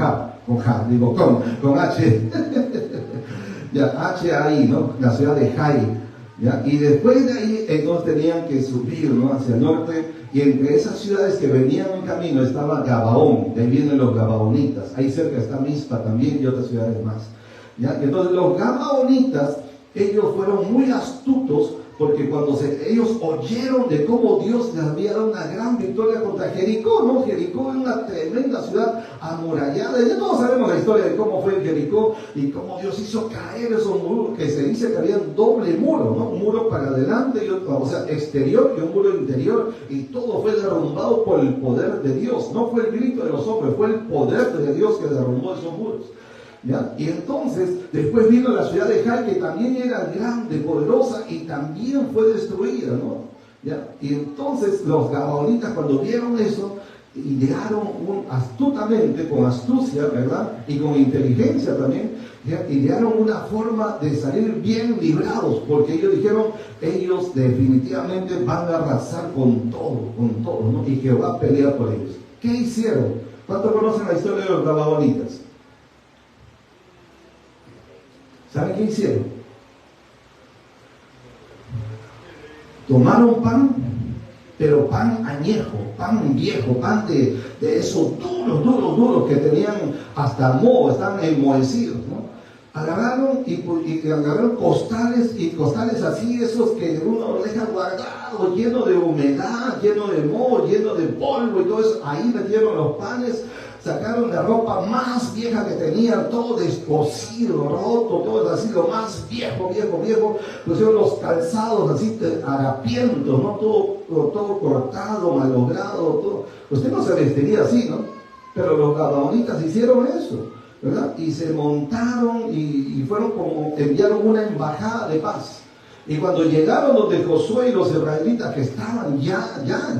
H, ya, H-A-I, ¿no? La ciudad de Jai, ¿ya? Y después de ahí, entonces tenían que subir, ¿no? Hacia el norte, y entre esas ciudades que venían en camino estaba Gabaón, de ahí vienen los Gabaonitas, ahí cerca está Mizpa también y otras ciudades más, ¿ya? Y entonces los Gabaonitas, ellos fueron muy astutos, porque cuando ellos oyeron de cómo Dios les había dado una gran victoria contra Jericó, ¿no? Jericó es una tremenda ciudad amurallada. Ya todos sabemos la historia de cómo fue Jericó y cómo Dios hizo caer esos muros, que se dice que había un doble muro, ¿no? Un muro para adelante, y otro, o sea, exterior y un muro interior, y todo fue derrumbado por el poder de Dios. No fue el grito de los hombres, fue el poder de Dios que derrumbó esos muros. ¿Ya? Y entonces, después vino la ciudad de Jai, que también era grande, poderosa, y también fue destruida, ¿no? ¿Ya? Y entonces los gabaonitas, cuando vieron eso, idearon astutamente, con astucia, ¿verdad? Y con inteligencia también, ¿ya? Idearon una forma de salir bien librados, porque ellos dijeron, ellos definitivamente van a arrasar con todo, ¿no? Y Jehová pelea por ellos. ¿Qué hicieron? ¿Cuántos conocen la historia de los gabaonitas? ¿Saben qué hicieron? Tomaron pan, pero pan añejo, pan viejo, pan de esos duros que tenían hasta moho, estaban enmohecidos, ¿no? Agarraron y agarraron costales así, esos que uno deja guardado, lleno de humedad, lleno de moho, lleno de polvo y todo eso. Ahí metieron los panes, sacaron la ropa más vieja que tenían, todo descosido, roto, todo así, lo más viejo, pusieron los calzados así harapientos, ¿no? Todo cortado, malogrado, todo. Usted no se vestiría así, ¿no? Pero los gabaonitas hicieron eso, ¿verdad? Y se montaron y fueron como, enviaron una embajada de paz. Y cuando llegaron donde Josué y los israelitas, que estaban ya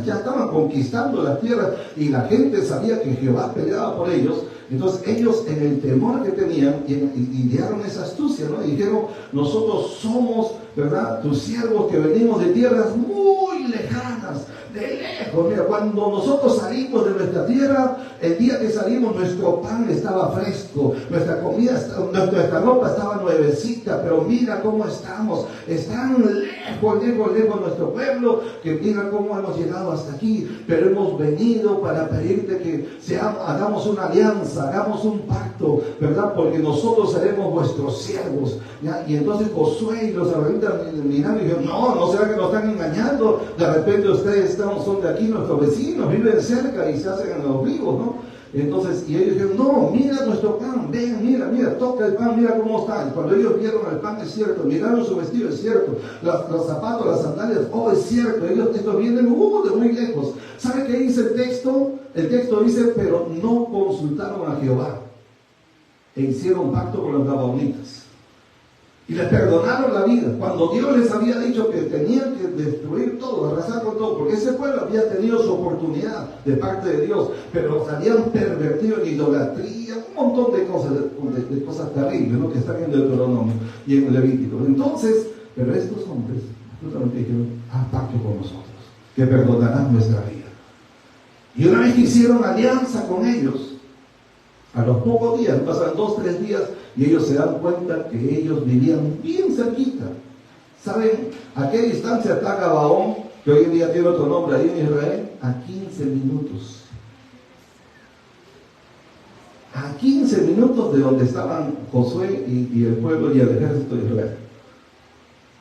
estaban conquistando la tierra, y la gente sabía que Jehová peleaba por ellos, entonces ellos, en el temor que tenían, idearon esa astucia, ¿no? Y dijeron, nosotros somos, ¿verdad?, tus siervos que venimos de tierras muy lejanas, de lejos. Mira, cuando nosotros salimos de nuestra tierra, el día que salimos nuestro pan estaba fresco, nuestra comida, nuestra ropa estaba nuevecita, pero mira cómo estamos, están lejos nuestro pueblo, que mira cómo hemos llegado hasta aquí, pero hemos venido para pedirte que hagamos una alianza, hagamos un pacto, ¿verdad? Porque nosotros seremos vuestros siervos, ¿ya? Y entonces Josué y los israelitas miraron y dijeron, no será que nos están engañando, de repente ustedes son de aquí, nuestros vecinos, viven cerca y se hacen en los vivos, ¿no? Entonces, y ellos dijeron, no, mira nuestro pan, ven, mira, toca el pan, mira cómo está. Y cuando ellos vieron el pan, es cierto, miraron su vestido, es cierto, los zapatos, las sandalias, oh, es cierto, estos vienen de muy lejos. ¿Sabe qué dice el texto? El texto dice, pero no consultaron a Jehová, e hicieron pacto con los gabaonitas. Y les perdonaron la vida, cuando Dios les había dicho que tenían que destruir todo, arrasar con todo, porque ese pueblo había tenido su oportunidad de parte de Dios, pero los habían pervertido en idolatría, un montón de cosas terribles, ¿no?, que están en Deuteronomio y en Levítico. Entonces, pero estos hombres justamente dijeron, pacto con nosotros, que perdonarán nuestra vida. Y una vez que hicieron alianza con ellos, a los pocos días, pasan 2-3 días, y ellos se dan cuenta que ellos vivían bien cerquita. ¿Saben a qué distancia está Gabaón? que hoy en día tiene otro nombre ahí en Israel, a 15 minutos. A 15 minutos de donde estaban Josué y el pueblo y el ejército de Israel.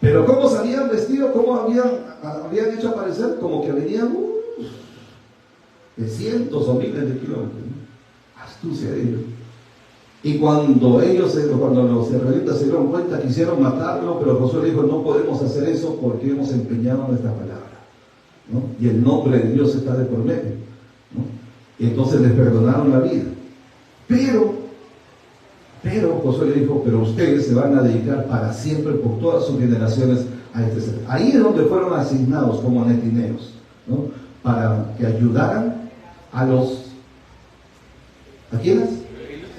Pero ¿cómo se habían vestido? ¿Cómo habían hecho aparecer? Como que venían de cientos o miles de kilómetros. Astucia de ellos. Y cuando los israelitas se dieron cuenta, quisieron matarlo, pero Josué dijo, no podemos hacer eso porque hemos empeñado nuestra palabra, ¿no? Y el nombre de Dios está de por medio, ¿no? Y entonces les perdonaron la vida. Pero Josué le dijo, pero ustedes se van a dedicar para siempre, por todas sus generaciones, a este ser. Ahí es donde fueron asignados como netineos, ¿no? Para que ayudaran a ¿a quiénes?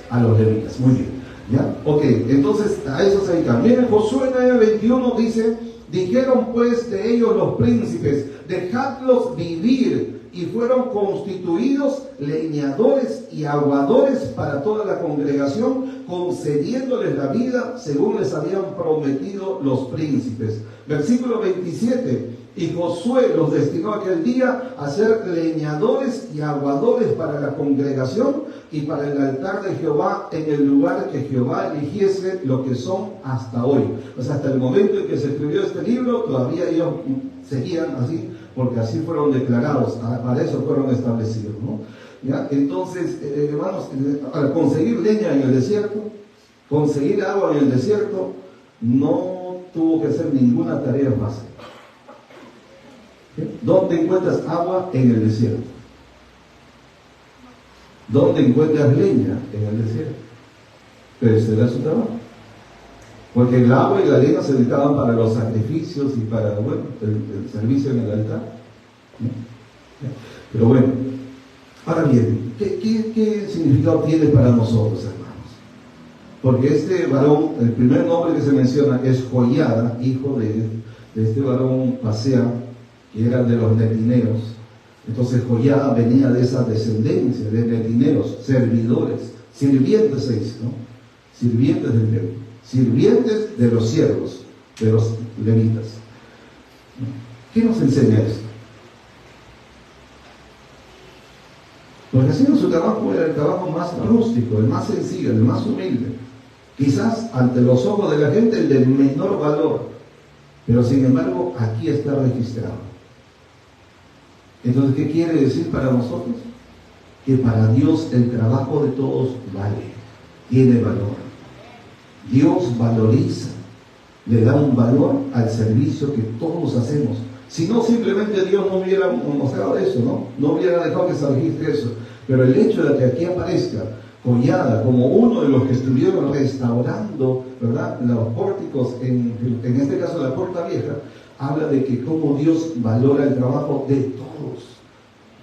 A los levitas. Muy bien, ¿ya? Ok, entonces a eso se dedican. Miren, Josué 9:21 dice, dijeron pues de ellos los príncipes, dejadlos vivir, y fueron constituidos leñadores y aguadores para toda la congregación, concediéndoles la vida según les habían prometido los príncipes. Versículo 27, y Josué los destinó aquel día a ser leñadores y aguadores para la congregación y para el altar de Jehová en el lugar que Jehová eligiese, lo que son hasta hoy. O sea, hasta el momento en que se escribió este libro, todavía ellos seguían así, porque así fueron declarados, para eso fueron establecidos, ¿no? ¿Ya? Entonces, hermanos, al conseguir leña en el desierto, conseguir agua en el desierto, no tuvo que hacer ninguna tarea fácil. ¿Sí? ¿Dónde encuentras agua? En el desierto. ¿Dónde encuentras leña? En el desierto. Pero ese era su trabajo. Porque el agua y la leña se dedicaban para los sacrificios y para, bueno, el servicio en el altar, ¿no? Pero bueno, ahora bien, ¿qué significado tiene para nosotros, hermanos? Porque este varón, el primer nombre que se menciona es Joiada, hijo de este varón Pasea, que era de los netineos. Entonces Joiada venía de esa descendencia de netineos, servidores, sirvientes se dice, ¿no? Sirvientes del templo, sirvientes de los siervos, de los levitas. ¿Qué nos enseña esto? Porque haciendo su trabajo era el trabajo más rústico, el más sencillo, el más humilde. Quizás ante los ojos de la gente el de menor valor, pero sin embargo aquí está registrado. Entonces, ¿qué quiere decir para nosotros? Que para Dios el trabajo de todos vale, tiene valor. Dios valoriza, le da un valor al servicio que todos hacemos. Si no, simplemente Dios no hubiera mostrado eso, no hubiera dejado que se registre eso. Pero el hecho de que aquí aparezca Joiada como uno de los que estuvieron restaurando, ¿verdad?, los pórticos, en este caso la Puerta Vieja, habla de que cómo Dios valora el trabajo de todos.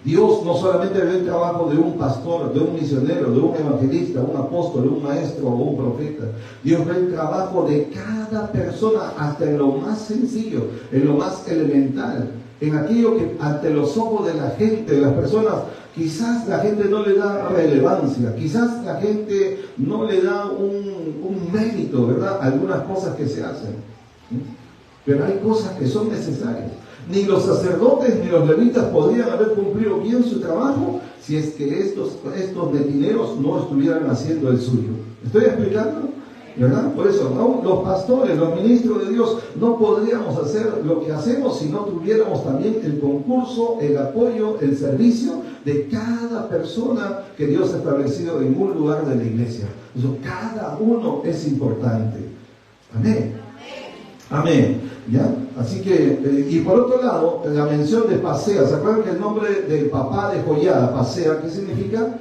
Dios no solamente ve el trabajo de un pastor, de un misionero, de un evangelista, un apóstol, un maestro o un profeta. Dios ve el trabajo de cada persona, hasta en lo más sencillo, en lo más elemental, en aquello que ante los ojos de la gente, de las personas, quizás la gente no le da relevancia, quizás la gente no le da un mérito, ¿verdad?, a algunas cosas que se hacen. Pero hay cosas que son necesarias. Ni los sacerdotes ni los levitas podrían haber cumplido bien su trabajo si es que estos netineros no estuvieran haciendo el suyo. ¿Estoy explicando? ¿Verdad? Por eso, ¿no?, los pastores, los ministros de Dios, no podríamos hacer lo que hacemos si no tuviéramos también el concurso, el apoyo, el servicio de cada persona que Dios ha establecido en un lugar de la iglesia. Eso, cada uno es importante. Amén. Amén. ¿Ya? Así que, y por otro lado, la mención de Pasea, ¿se acuerdan que el nombre del papá de Joiada, Pasea, qué significa?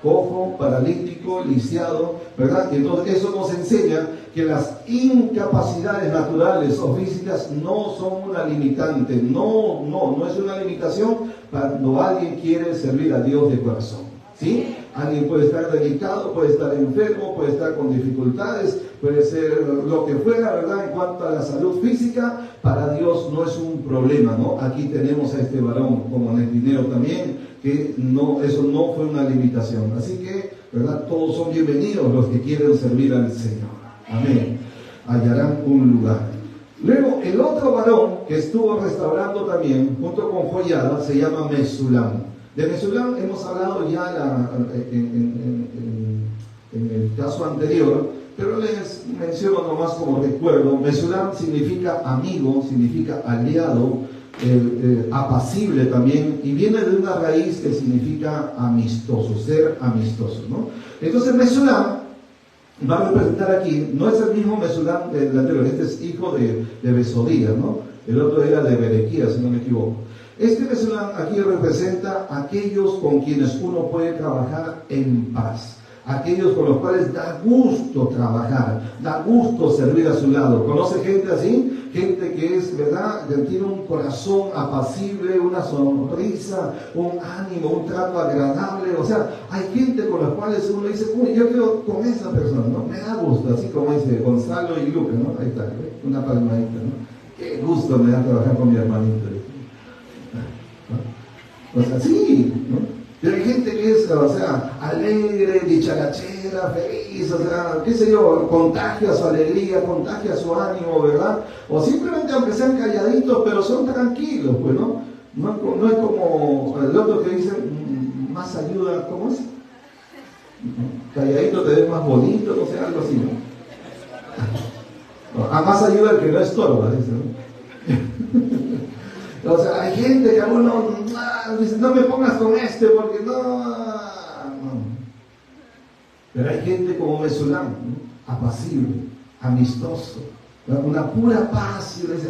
Cojo, paralítico, lisiado, ¿verdad? Y entonces eso nos enseña que las incapacidades naturales o físicas no son una limitante, no es una limitación cuando alguien quiere servir a Dios de corazón, ¿sí? Alguien puede estar delicado, puede estar enfermo, puede estar con dificultades, puede ser lo que fuera, ¿verdad? En cuanto a la salud física, para Dios no es un problema, ¿no? Aquí tenemos a este varón como netineo también, que eso no fue una limitación. Así que, ¿verdad?, todos son bienvenidos los que quieren servir al Señor. Amén. Hallarán un lugar. Luego, el otro varón que estuvo restaurando también, junto con Joiada, se llama Mesulam. De Mesulam hemos hablado ya en el caso anterior, pero les menciono nomás como recuerdo. Mesulam significa amigo, significa aliado, apacible también, y viene de una raíz que significa amistoso, ser amistoso, ¿no? Entonces Mesulam va a representar aquí, no es el mismo Mesulam del anterior, este es hijo de Besodías, ¿no? El otro era de Berequías, si no me equivoco. Este Mesulam aquí representa a aquellos con quienes uno puede trabajar en paz, aquellos con los cuales da gusto trabajar, da gusto servir a su lado. ¿Conoce gente así? Gente que es, ¿verdad?, que tiene un corazón apacible, una sonrisa, un ánimo, un trato agradable. O sea, hay gente con las cuales uno dice, uy, yo quiero con esa persona, ¿no? Me da gusto, así como dice Gonzalo y Luca, ¿no? Ahí está, ¿eh? Una palmadita, ¿no? Qué gusto me da trabajar con mi hermanito, ¿no? O sea, sí, ¿no? Pero hay gente que es, o sea, alegre, dicharachera, feliz, o sea, qué sé yo, contagia su alegría, contagia su ánimo, ¿verdad? O simplemente aunque sean calladitos, pero son tranquilos, pues, ¿no? No es como el otro que dice, más ayuda, ¿cómo es? Calladito te ves más bonito, no sé, algo así, ¿no? A más ayuda el que no estorba, dice, ¿no? O sea, hay gente que a uno dice, no me pongas con este porque no. Pero hay gente como Mesulam, ¿no? Apacible, amistoso, ¿no? Una pura paz, y le dice,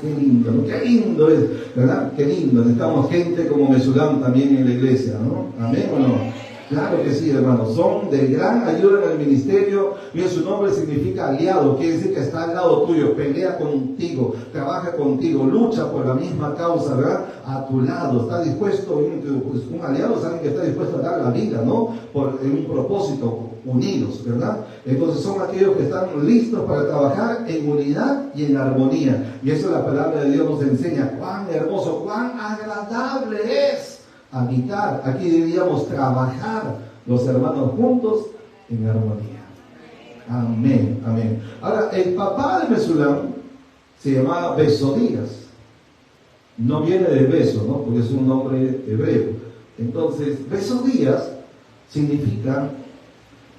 qué lindo, ¿no? Qué lindo es, ¿verdad? Qué lindo. Necesitamos gente como Mesulam también en la iglesia, ¿no? ¿Amén o no? Claro que sí, hermanos, son de gran ayuda en el ministerio. Bien, su nombre significa aliado, quiere decir que está al lado tuyo, pelea contigo, trabaja contigo, lucha por la misma causa, ¿verdad? A tu lado, está dispuesto, un aliado es alguien que está dispuesto a dar la vida, ¿no? En un propósito, unidos, ¿verdad? Entonces son aquellos que están listos para trabajar en unidad y en armonía. Y eso la palabra de Dios nos enseña, cuán hermoso, cuán agradable es habitar, aquí diríamos trabajar los hermanos juntos en armonía. Amén, amén. Ahora, el papá de Mesulam se llamaba Besodías. No viene de beso, ¿no? Porque es un nombre hebreo. Entonces, Besodías significa,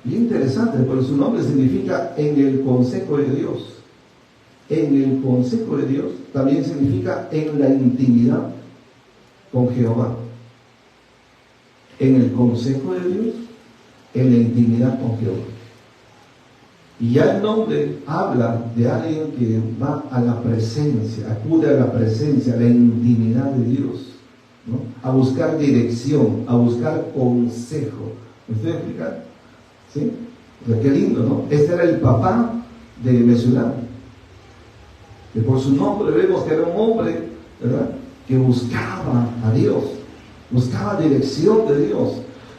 bien interesante, porque su nombre significa en el consejo de Dios. En el consejo de Dios también significa en la intimidad con Jehová. En el consejo de Dios, en la intimidad con Jehová. Y ya el nombre habla de alguien que va a la presencia, acude a la presencia, a la intimidad de Dios, ¿no? A buscar dirección, a buscar consejo. ¿Me estoy explicando? ¿Sí? O sea, qué lindo, ¿no? Este era el papá de Mesulam. Que por su nombre vemos que era un hombre, ¿verdad?, que buscaba a Dios, buscaba dirección de Dios.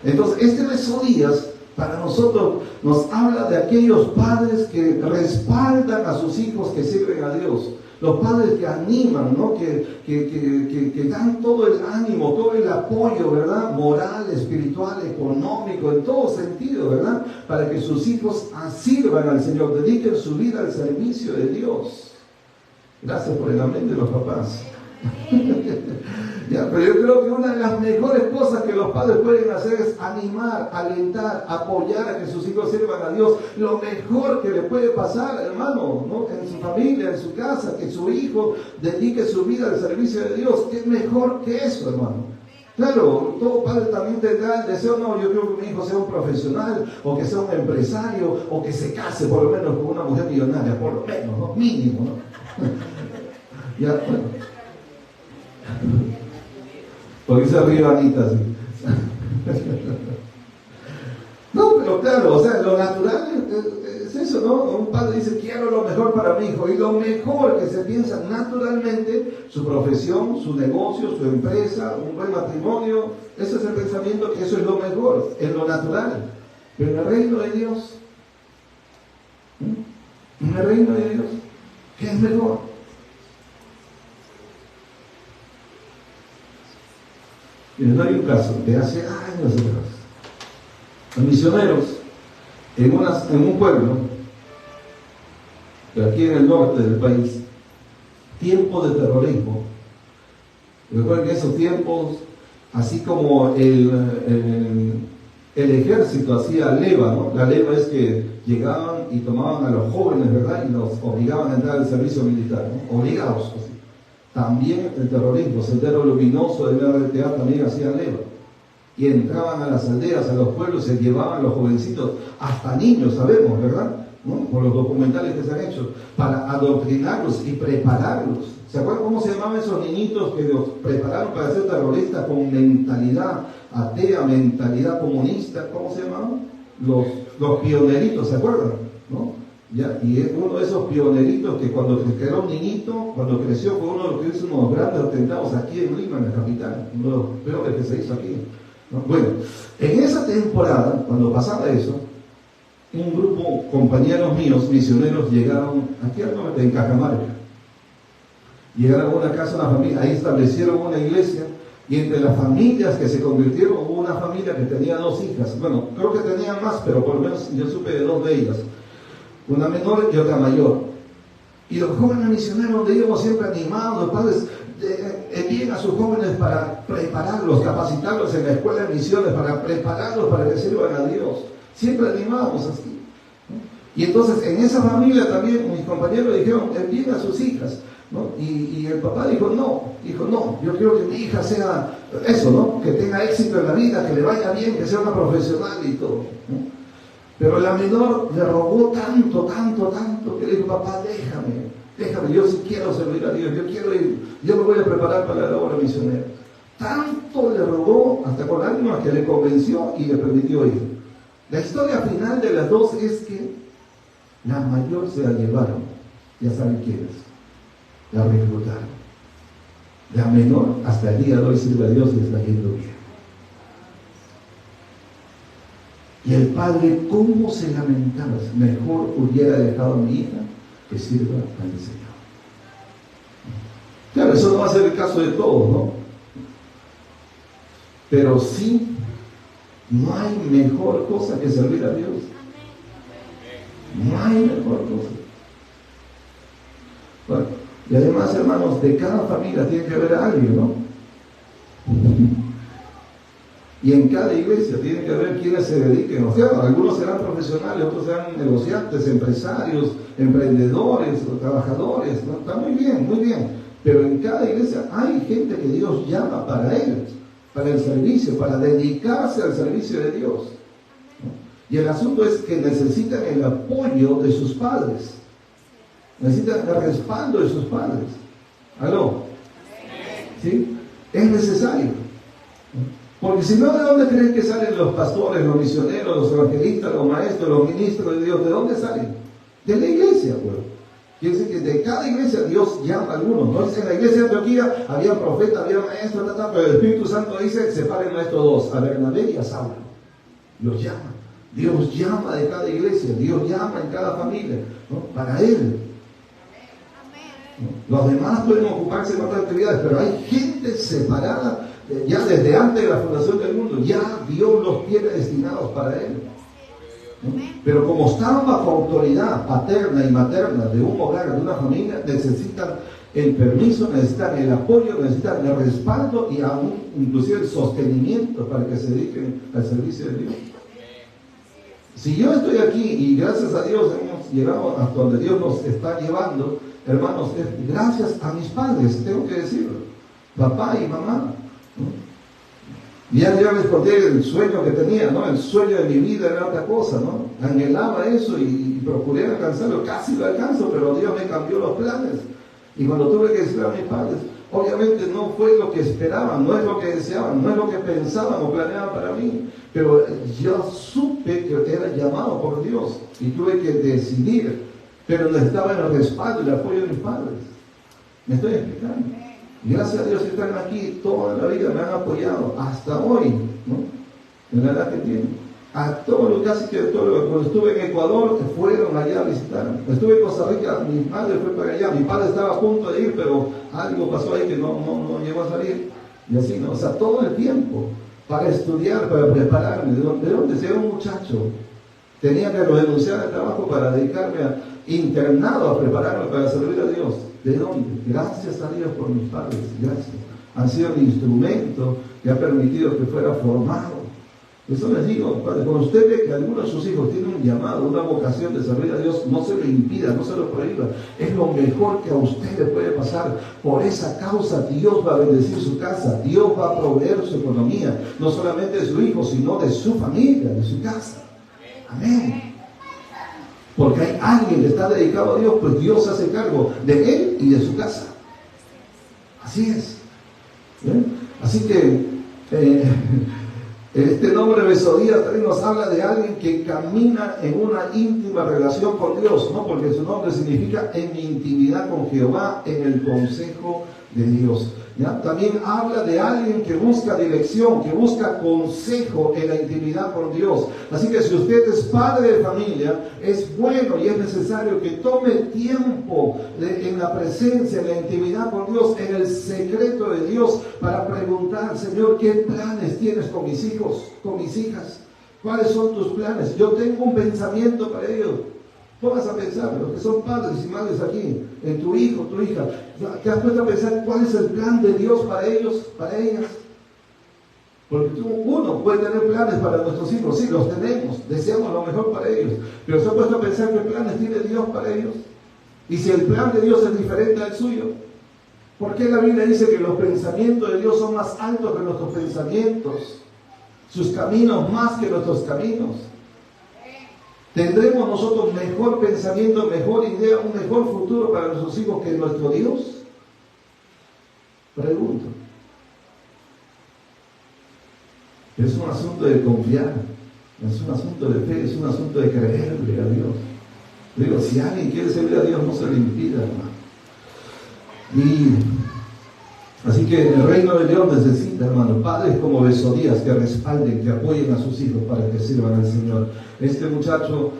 Entonces, este Besodías para nosotros nos habla de aquellos padres que respaldan a sus hijos que sirven a Dios. Los padres que animan, ¿no? Que dan todo el ánimo, todo el apoyo, ¿verdad? Moral, espiritual, económico, en todo sentido, ¿verdad? Para que sus hijos sirvan al Señor, dediquen su vida al servicio de Dios. Gracias por el amén de los papás. Ya, pero yo creo que una de las mejores cosas que los padres pueden hacer es animar, alentar, apoyar a que sus hijos sirvan a Dios. Lo mejor que le puede pasar, hermano, ¿no?, en su familia, en su casa, que su hijo dedique su vida al servicio de Dios. ¿Qué mejor que eso, hermano? Claro, todo padre también tendrá el deseo, no, yo quiero que mi hijo sea un profesional, o que sea un empresario, o que se case por lo menos con una mujer millonaria, por lo menos, ¿no? Mínimo, ¿no? Ya, bueno. Porque se ríe Anita así. No, pero claro, o sea, lo natural es eso, ¿no? Un padre dice, quiero lo mejor para mi hijo, y lo mejor que se piensa naturalmente, su profesión, su negocio, su empresa, un buen matrimonio, ese es el pensamiento, que eso es lo mejor, es lo natural. Pero en el reino de Dios, en el reino de Dios, ¿qué es mejor? Les doy un caso de hace años atrás. Los misioneros en un pueblo de aquí en el norte del país tiempo de terrorismo. Recuerden que esos tiempos, así como el ejército hacía leva, ¿no? La leva es que llegaban y tomaban a los jóvenes, ¿verdad? Y los obligaban a entrar al servicio militar, ¿no? Obligados, así. También el terrorismo, Sendero Luminoso de MRTA también hacían leva. Y entraban a las aldeas, a los pueblos, se llevaban a los jovencitos, hasta niños, sabemos, ¿verdad? ¿No? Por los documentales que se han hecho, para adoctrinarlos y prepararlos. ¿Se acuerdan cómo se llamaban esos niñitos que los prepararon para ser terroristas con mentalidad atea, mentalidad comunista? ¿Cómo se llamaban? Los pioneritos, ¿se acuerdan? ¿No? Ya, y es uno de esos pioneritos que cuando era un niñito, cuando creció, fue uno de los que hizo unos grandes atentados aquí en Lima, en la capital, uno de los peores que se hizo aquí, ¿no? Bueno, en esa temporada, cuando pasaba eso, un grupo, compañeros míos, misioneros, llegaron aquí al norte, en Cajamarca. Llegaron a una casa, una familia, ahí establecieron una iglesia, y entre las familias que se convirtieron, hubo una familia que tenía 2 hijas. Bueno, creo que tenían más, pero por lo menos yo supe de 2 de ellas. Una menor y otra mayor. Y los jóvenes misioneros, donde íbamos siempre animados, los padres envíen a sus jóvenes para prepararlos, capacitarlos en la escuela de misiones, para prepararlos para que sirvan a Dios. Siempre animábamos así, ¿no? Y entonces en esa familia también mis compañeros dijeron, envíen a sus hijas, ¿no? Y el papá dijo, no, yo quiero que mi hija sea eso, ¿no? Que tenga éxito en la vida, que le vaya bien, que sea una profesional y todo, ¿no? Pero la menor le rogó tanto, que le dijo, papá, déjame, yo sí quiero servir a Dios, yo quiero ir, yo me voy a preparar para la obra misionera. Tanto le rogó, hasta con lágrimas, que le convenció y le permitió ir. La historia final de las 2 es que la mayor se la llevaron, ya saben quiénes, la reclutaron. La menor hasta el día de hoy sirve a Dios y está yendo bien. Y el padre, ¿cómo se lamentaba? Mejor hubiera dejado a mi hija que sirva al Señor. Claro, eso no va a ser el caso de todos, ¿no? Pero sí, no hay mejor cosa que servir a Dios. No hay mejor cosa. Bueno, y además, hermanos, de cada familia tiene que haber alguien, ¿no? Y en cada iglesia tiene que haber quienes se dediquen. O sea, algunos serán profesionales, otros serán negociantes, empresarios, emprendedores, o trabajadores, ¿no? Está muy bien, muy bien. Pero en cada iglesia hay gente que Dios llama para él, para el servicio, para dedicarse al servicio de Dios, ¿no? Y el asunto es que necesitan el apoyo de sus padres, necesitan el respaldo de sus padres. ¿Aló? ¿Sí? Es necesario, ¿no? Porque si no, ¿de dónde creen que salen los pastores, los misioneros, los evangelistas, los maestros, los ministros de Dios? ¿De dónde salen? De la iglesia, pues. Quiere decir que de cada iglesia Dios llama a algunos. ¿No? En la iglesia de Antioquía había profeta, había maestro, pero el Espíritu Santo dice, separen a estos 2, a Bernabé y a Saulo. Los llama. Dios llama de cada iglesia, Dios llama en cada familia, ¿no? Para Él. ¿No? Los demás pueden ocuparse de otras actividades, pero hay gente separada ya desde antes de la fundación del mundo. Ya Dios los tiene destinados para Él, ¿no? Pero como están bajo autoridad paterna y materna de un hogar, de una familia, necesitan el permiso, necesitan el apoyo, necesitan el respaldo y aún inclusive el sostenimiento para que se dediquen al servicio de Dios. Si yo estoy aquí y gracias a Dios hemos llegado hasta donde Dios nos está llevando, hermanos, es gracias a mis padres, tengo que decirlo, papá y mamá, ¿no? Ya les conté el sueño que tenía, ¿no? El sueño de mi vida era otra cosa, ¿no? Anhelaba eso y procuré alcanzarlo, casi lo alcanzo, pero Dios me cambió los planes. Y cuando tuve que decir a mis padres, obviamente no fue lo que esperaban, no es lo que deseaban, no es lo que pensaban o planeaban para mí, pero yo supe que era llamado por Dios y tuve que decidir, pero necesitaba el respaldo y el apoyo de mis padres. ¿Me estoy explicando? Gracias a Dios que están aquí, toda la vida me han apoyado, hasta hoy, ¿no? En la edad que tienen. A todo, casi que todo. Cuando estuve en Ecuador, fueron allá a visitarme. Estuve en Costa Rica, mi madre fue para allá. Mi padre estaba a punto de ir, pero algo pasó ahí que no llegó a salir. Y así, ¿no? O sea, todo el tiempo para estudiar, para prepararme. ¿De dónde? Si era un muchacho, tenía que renunciar al trabajo para dedicarme a internado, a prepararme para servir a Dios. ¿De dónde? Gracias a Dios por mis padres, gracias. Han sido el instrumento que ha permitido que fuera formado. Eso les digo, padre, cuando usted ve que alguno de sus hijos tiene un llamado, una vocación de servir a Dios, no se lo impida, no se lo prohíba. Es lo mejor que a usted le puede pasar. Por esa causa Dios va a bendecir su casa, Dios va a proveer su economía, no solamente de su hijo, sino de su familia, de su casa. Amén. Porque hay alguien que está dedicado a Dios, pues Dios se hace cargo de él y de su casa. Así es. ¿Bien? Así que este nombre Besodías también nos habla de alguien que camina en una íntima relación con Dios, ¿no? Porque su nombre significa en intimidad con Jehová, en el consejo de Dios. ¿Ya? También habla de alguien que busca dirección, que busca consejo en la intimidad con Dios. Así que si usted es padre de familia, es bueno y es necesario que tome tiempo en la presencia, en la intimidad con Dios, en el secreto de Dios, para preguntar: Señor, ¿qué planes tienes con mis hijos, con mis hijas? ¿Cuáles son tus planes? Yo tengo un pensamiento para ellos. Pongas a pensar, los que son padres y madres aquí, en tu hijo, tu hija, ¿te has puesto a pensar cuál es el plan de Dios para ellos, para ellas? Porque uno puede tener planes para nuestros hijos, sí, los tenemos, deseamos lo mejor para ellos, pero ¿se ha puesto a pensar qué planes tiene Dios para ellos? Y si el plan de Dios es diferente al suyo, ¿por qué la Biblia dice que los pensamientos de Dios son más altos que nuestros pensamientos? Sus caminos más que nuestros caminos. ¿Tendremos nosotros mejor pensamiento, mejor idea, un mejor futuro para nuestros hijos que nuestro Dios? Pregunto. Es un asunto de confiar, es un asunto de fe, es un asunto de creerle a Dios. Digo, si alguien quiere servir a Dios, no se le impida, hermano. Así que el reino de Dios necesita, hermano, padres como Besodías que respalden, que apoyen a sus hijos para que sirvan al Señor. Este muchacho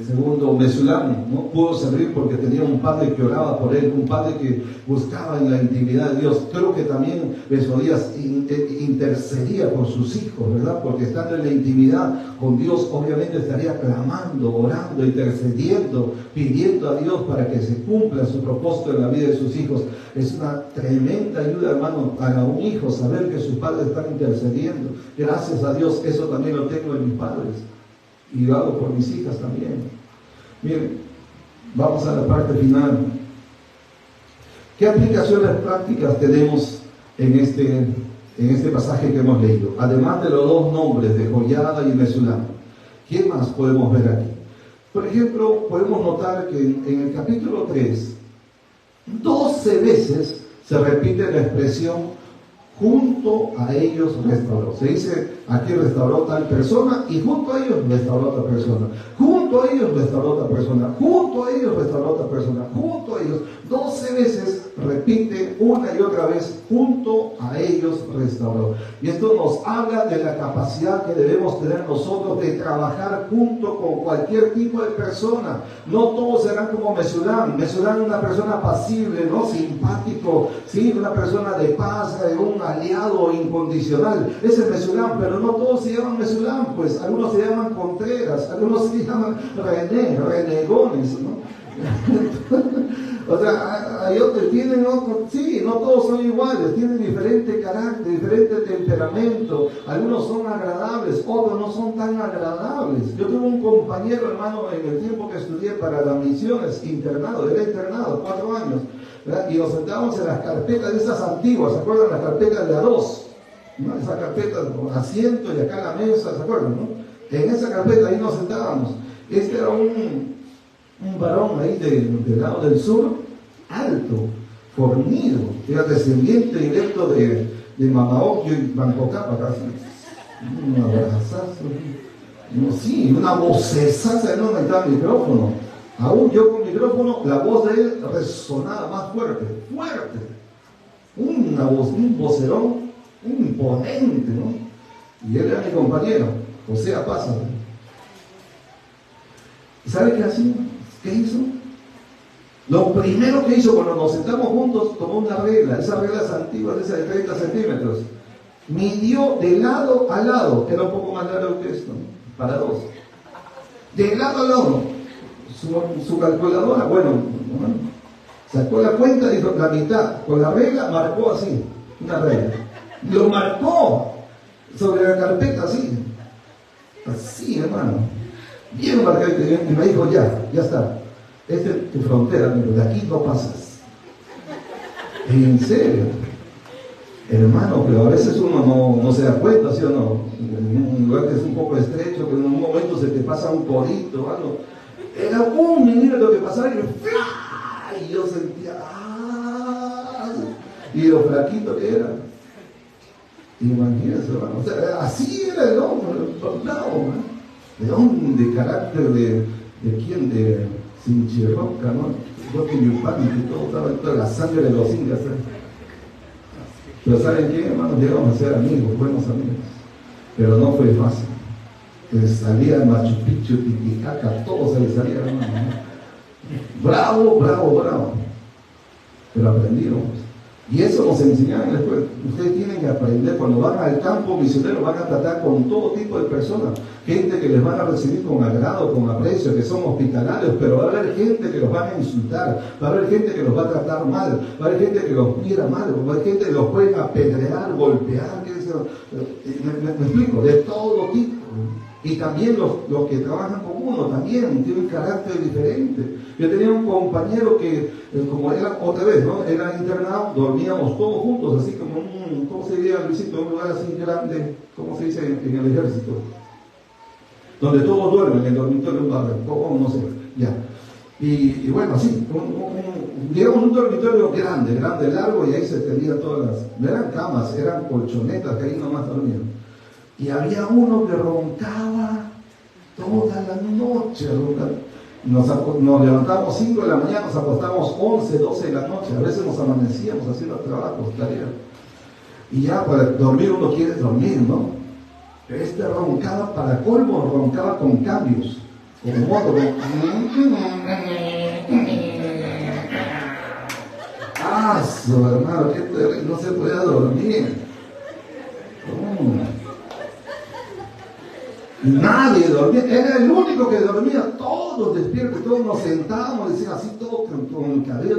segundo Mesulam, ¿no? Pudo servir porque tenía un padre que oraba por él, un padre que buscaba en la intimidad de Dios. Creo que también Besodías intercedía por sus hijos, ¿verdad? Porque estando en la intimidad con Dios, obviamente estaría clamando, orando, intercediendo, pidiendo a Dios para que se cumpla su propósito en la vida de sus hijos. Es una tremenda ayuda, hermano, a un hijo saber que sus padres están intercediendo. Gracias a Dios, eso también lo tengo en mis padres. Y lo hago por mis hijas también. Miren, vamos a la parte final. ¿Qué aplicaciones prácticas tenemos en este pasaje que hemos leído? Además de los dos nombres de Joiada y Mesulam, ¿qué más podemos ver aquí? Por ejemplo, podemos notar que en el capítulo 3, 12 veces se repite la expresión junto a ellos restauró. Se dice, aquí restauró tal persona y junto a ellos restauró otra persona. Junto a ellos restauró otra persona. Junto a ellos restauró otra persona. Junto a ellos. 12 veces repite una y otra vez, junto a ellos restauró. Y esto nos habla de la capacidad que debemos tener nosotros de trabajar junto con cualquier tipo de persona. No todos serán como Mesulam. Mesulam es una persona pasible, ¿no? Simpático, ¿sí? Una persona de paz, un aliado incondicional. Ese es Mesulam, pero no todos se llaman Mesulam, pues algunos se llaman Contreras, algunos se llaman renegones, ¿no? O sea, hay otros, tienen otro, sí, no todos son iguales, tienen diferente carácter, diferente temperamento. Algunos son agradables, otros no son tan agradables. Yo tuve un compañero, hermano, en el tiempo que estudié para las misiones, internado, era internado, 4 años, ¿verdad? Y nos sentábamos en las carpetas de esas antiguas, ¿se acuerdan? Las carpetas de A2, ¿no? Esa carpeta con asiento y acá la mesa, ¿se acuerdan? ¿No? En esa carpeta ahí nos sentábamos. Este era un varón ahí del lado del sur, alto, fornido, era descendiente directo de Mamaocchio y Bancocapa, casi. Un abrazazo, no, sí, una vocesaza, no necesitaba micrófono. Aún yo con micrófono, la voz de él resonaba más fuerte. Una voz, un vocerón imponente, ¿no? Y él era mi compañero, José Apaza. ¿Y sabe qué hacía? ¿Qué hizo? Lo primero que hizo cuando nos sentamos juntos, tomó una regla, esas reglas antiguas, esas de 30 centímetros. Midió de lado a lado, era un poco más largo que esto, para 2. De lado a lado. Su calculadora, bueno, ¿no? Sacó la cuenta, dijo la mitad, con la regla marcó así, una regla. Lo marcó sobre la carpeta así, hermano, bien marcado, y me dijo, ya está, esta es tu frontera, pero de aquí no pasas. En serio, hermano, pero a veces uno no se da cuenta, ¿sí o no? En un lugar que es un poco estrecho, que en un momento se te pasa un porito o algo. Era un minuto que pasaba y yo sentía, y lo flaquito que era. Imagínense, hermano. O sea, así era el hombre, ¿de dónde? De carácter de quién, de Sinchirroca, ¿no? Yo que Yupán, que todo estaba en toda la sangre de los incas, Pero ¿saben qué, hermanos? Llegamos a ser amigos, buenos amigos. Pero no fue fácil. Les salía Machu Picchu, Titicaca, todo se les salía, hermano. Bravo. Pero aprendimos. Y eso nos enseñaron en la escuela. Ustedes tienen que aprender. Cuando van al campo misionero, van a tratar con todo tipo de personas. Gente que les van a recibir con agrado, con aprecio, que son hospitalarios, pero va a haber gente que los van a insultar, va a haber gente que los va a tratar mal, va a haber gente que los mira mal, va a haber gente que los puede apedrear, golpear, me explico, de todo tipo. Y también los que trabajan con uno también tienen un carácter diferente. Yo tenía un compañero que, como era otra vez, ¿no? Era internado, dormíamos todos juntos, así como ¿cómo se diría, Luisito? Un lugar así grande, ¿cómo se dice en el ejército? Donde todos duermen, en el dormitorio, no sé, ya. Y bueno, así, llegamos a un dormitorio grande, largo, y ahí se tendían todas las, no eran camas, eran colchonetas, que ahí nomás dormían. Y había uno que roncaba toda la noche. Nos levantábamos 5 de la mañana, nos acostábamos 11, 12 de la noche. A veces nos amanecíamos haciendo trabajos, tareas. Y ya para dormir uno quiere dormir, ¿no? Este roncaba, para colmo, roncaba con cambios. Como modo de... Su hermano, que no se podía dormir. Nadie dormía, era el único que dormía, todos despiertos, todos nos sentábamos, decían así, todos con el cabello,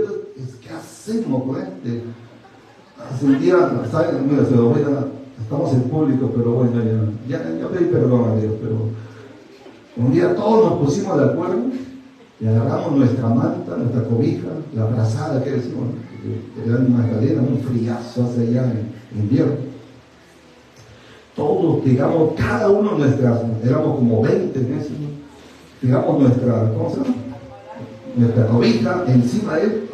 ¿qué hacemos con este? Hace un día, ¿saben? Mira, se lo voy a, estamos en público, pero bueno, ya pedí perdón a Dios, pero un día todos nos pusimos de acuerdo y agarramos nuestra manta, nuestra cobija, la brazada que decimos, que era una cadena, un friazo hace allá en invierno. Todos, digamos, cada uno nuestras, éramos como 20 en eso, digamos nuestra, ¿cómo se llama? Nuestra cobija encima de él,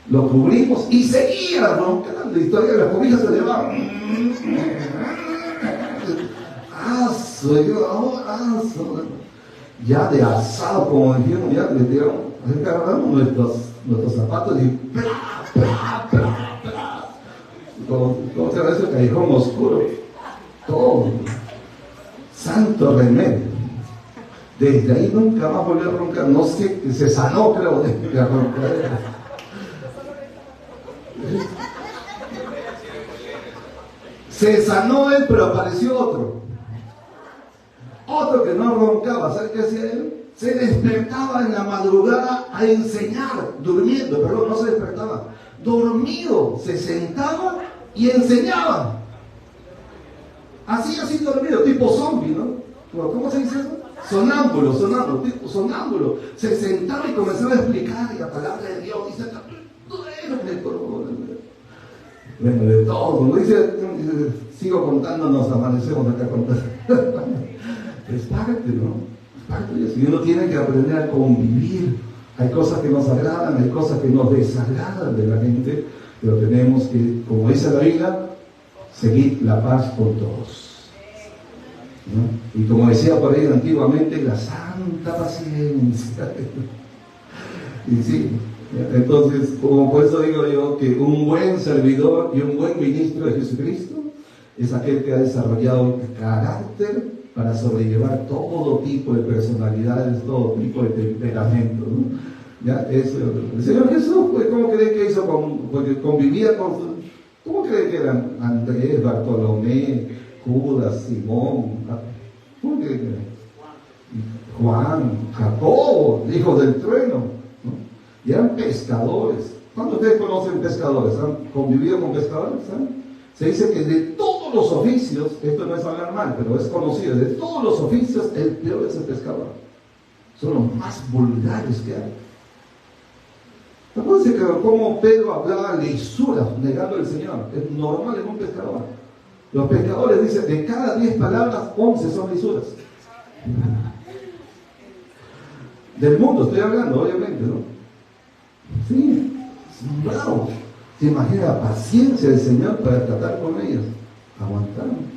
lo cubrimos y seguía, ¿no? La historia de la cobija se llevaba. Ya de asado, como dijeron, ya le dieron, agarramos nuestros zapatos y ¿cómo se llama eso? Callejón oscuro. Todo. Santo remedio. Desde ahí nunca más volvió a roncar. No sé, se sanó, creo, de la roncadera. Se sanó él, pero apareció otro. Otro que no roncaba. ¿Sabe qué hacía él? Se despertaba en la madrugada a enseñar, durmiendo, perdón, no se despertaba. Dormido, se sentaba y enseñaba. Así dormido, tipo zombie, ¿no? ¿Cómo se dice eso? Sonámbulo, tipo sonámbulo. Se sentaba y comenzaba a explicar y la palabra de Dios. Y se bueno, de todo. Como dice, sigo contando, nos amanecemos acá contando. Es parte, ¿no? Es parte de eso. Y uno tiene que aprender a convivir. Hay cosas que nos agradan, hay cosas que nos desagradan de la gente, pero tenemos que, como dice la Biblia, seguir la paz con todos, ¿no? Y como decía por ahí antiguamente, la santa paciencia. Y sí, entonces, como por eso digo yo, que un buen servidor y un buen ministro de Jesucristo es aquel que ha desarrollado carácter para sobrellevar todo tipo de personalidades, todo tipo de temperamentos, ¿no? Ya, eso, el Señor Jesús, pues, ¿cómo cree que hizo? Porque convivía con sus... ¿Cómo cree que eran Andrés, Bartolomé, Judas, Simón? ¿Cómo cree que eran? Juan, Jacobo, hijos del trueno, ¿no? Y eran pescadores. ¿Cuántos de ustedes conocen pescadores? ¿Han convivido con pescadores? ¿Saben? Se dice que de todos los oficios, esto no es hablar mal, pero es conocido, de todos los oficios, el peor es el pescador. Son los más vulgares que hay. Acuérdense que como Pedro hablaba lisuras negando al Señor. Es normal en un pescador. Los pescadores dicen, de cada 10 palabras, 11 son lisuras. Del mundo estoy hablando, obviamente, ¿no? Sí, son bravos. ¿Se imagina la paciencia del Señor para tratar con ellos? Aguantar, ¿no?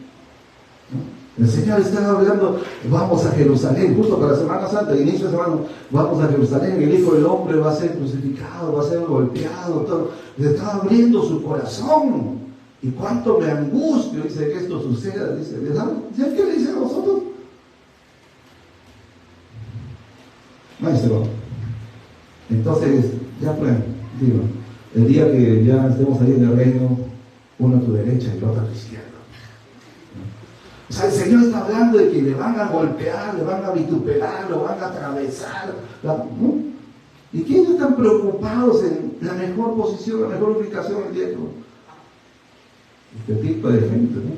El Señor estaba hablando, vamos a Jerusalén, justo para la Semana Santa, inicio de semana, vamos a Jerusalén, el Hijo del Hombre va a ser crucificado, va a ser golpeado, todo. Le estaba abriendo su corazón. Y cuánto me angustio, dice, que esto suceda, dice, ¿ya qué le dice a nosotros? Maestro, entonces, ya pues, digo, el día que ya estemos ahí en el reino, uno a tu derecha y el otro a tu izquierda. O sea, el Señor está hablando de que le van a golpear, le van a vituperar, lo van a atravesar, ¿no? ¿Y quiénes están preocupados en la mejor posición, la mejor ubicación el día que este tipo de gente, ¿no?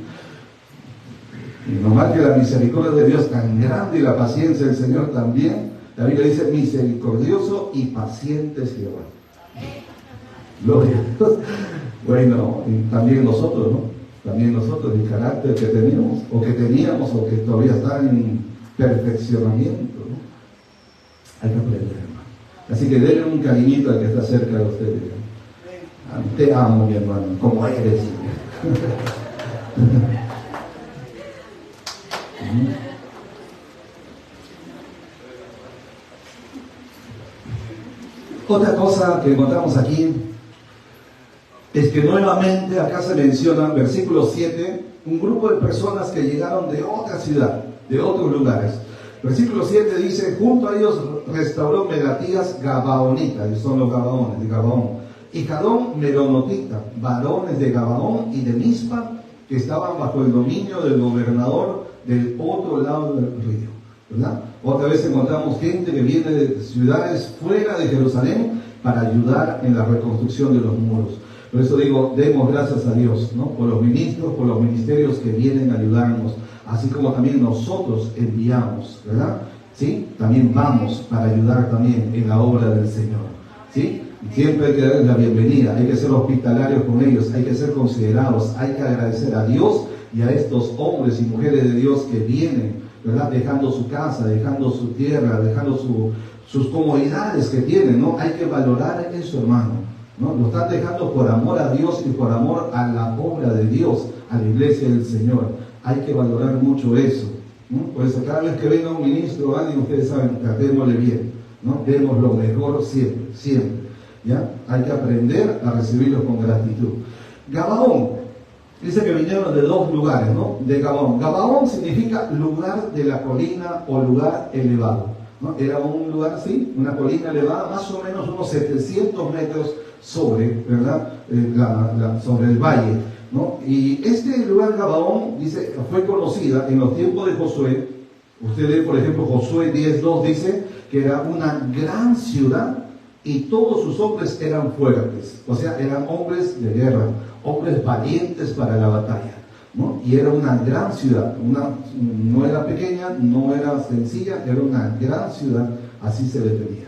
Y nomás que la misericordia de Dios tan grande y la paciencia del Señor también, la Biblia dice misericordioso y paciente es Jehová. Gloria a Dios. Bueno, y también nosotros, ¿no? También nosotros, el carácter que teníamos, o que todavía está en perfeccionamiento, ¿no? Hay que aprender, hermano. Así que denle un cariñito al que está cerca de ustedes. Te amo, mi hermano, como eres. Otra cosa que encontramos aquí es que nuevamente acá se menciona, versículo 7, un grupo de personas que llegaron de otra ciudad, de otros lugares. Versículo 7 dice, junto a ellos restauró Melatías Gabaonitas, y son los Gabaones de Gabaón, y Jadón Meronotita, varones de Gabaón y de Mizpa, que estaban bajo el dominio del gobernador del otro lado del río, ¿verdad? Otra vez encontramos gente que viene de ciudades fuera de Jerusalén para ayudar en la reconstrucción de los muros. Por eso digo, demos gracias a Dios, ¿no? Por los ministros, por los ministerios que vienen a ayudarnos, así como también nosotros enviamos, ¿verdad? ¿Sí? También vamos para ayudar también en la obra del Señor, ¿sí? Siempre hay que darles la bienvenida, hay que ser hospitalarios con ellos, hay que ser considerados, hay que agradecer a Dios y a estos hombres y mujeres de Dios que vienen, ¿verdad? Dejando su casa, dejando su tierra, dejando sus comodidades que tienen, ¿no? Hay que valorar eso, hermano, ¿no? Lo están dejando por amor a Dios y por amor a la obra de Dios, a la iglesia del Señor. Hay que valorar mucho eso, ¿no? Por eso cada vez que venga un ministro o alguien, ustedes saben, tratémosle bien, ¿no? Demos lo mejor siempre, siempre, ¿ya? Hay que aprender a recibirlos con gratitud. Gabaón, dice que vinieron de dos lugares, ¿no? De Gabaón. Gabaón significa lugar de la colina o lugar elevado, ¿no? Era un lugar así, una colina elevada, más o menos unos 700 metros sobre, ¿verdad? Sobre el valle, ¿no? Y este lugar Gabaón, dice, fue conocida en los tiempos de Josué. Usted lee, por ejemplo, Josué 10:2 dice que era una gran ciudad y todos sus hombres eran fuertes, o sea, eran hombres de guerra, hombres valientes para la batalla, ¿no? Y era una gran ciudad, no era pequeña, no era sencilla, era una gran ciudad, así se le tenía.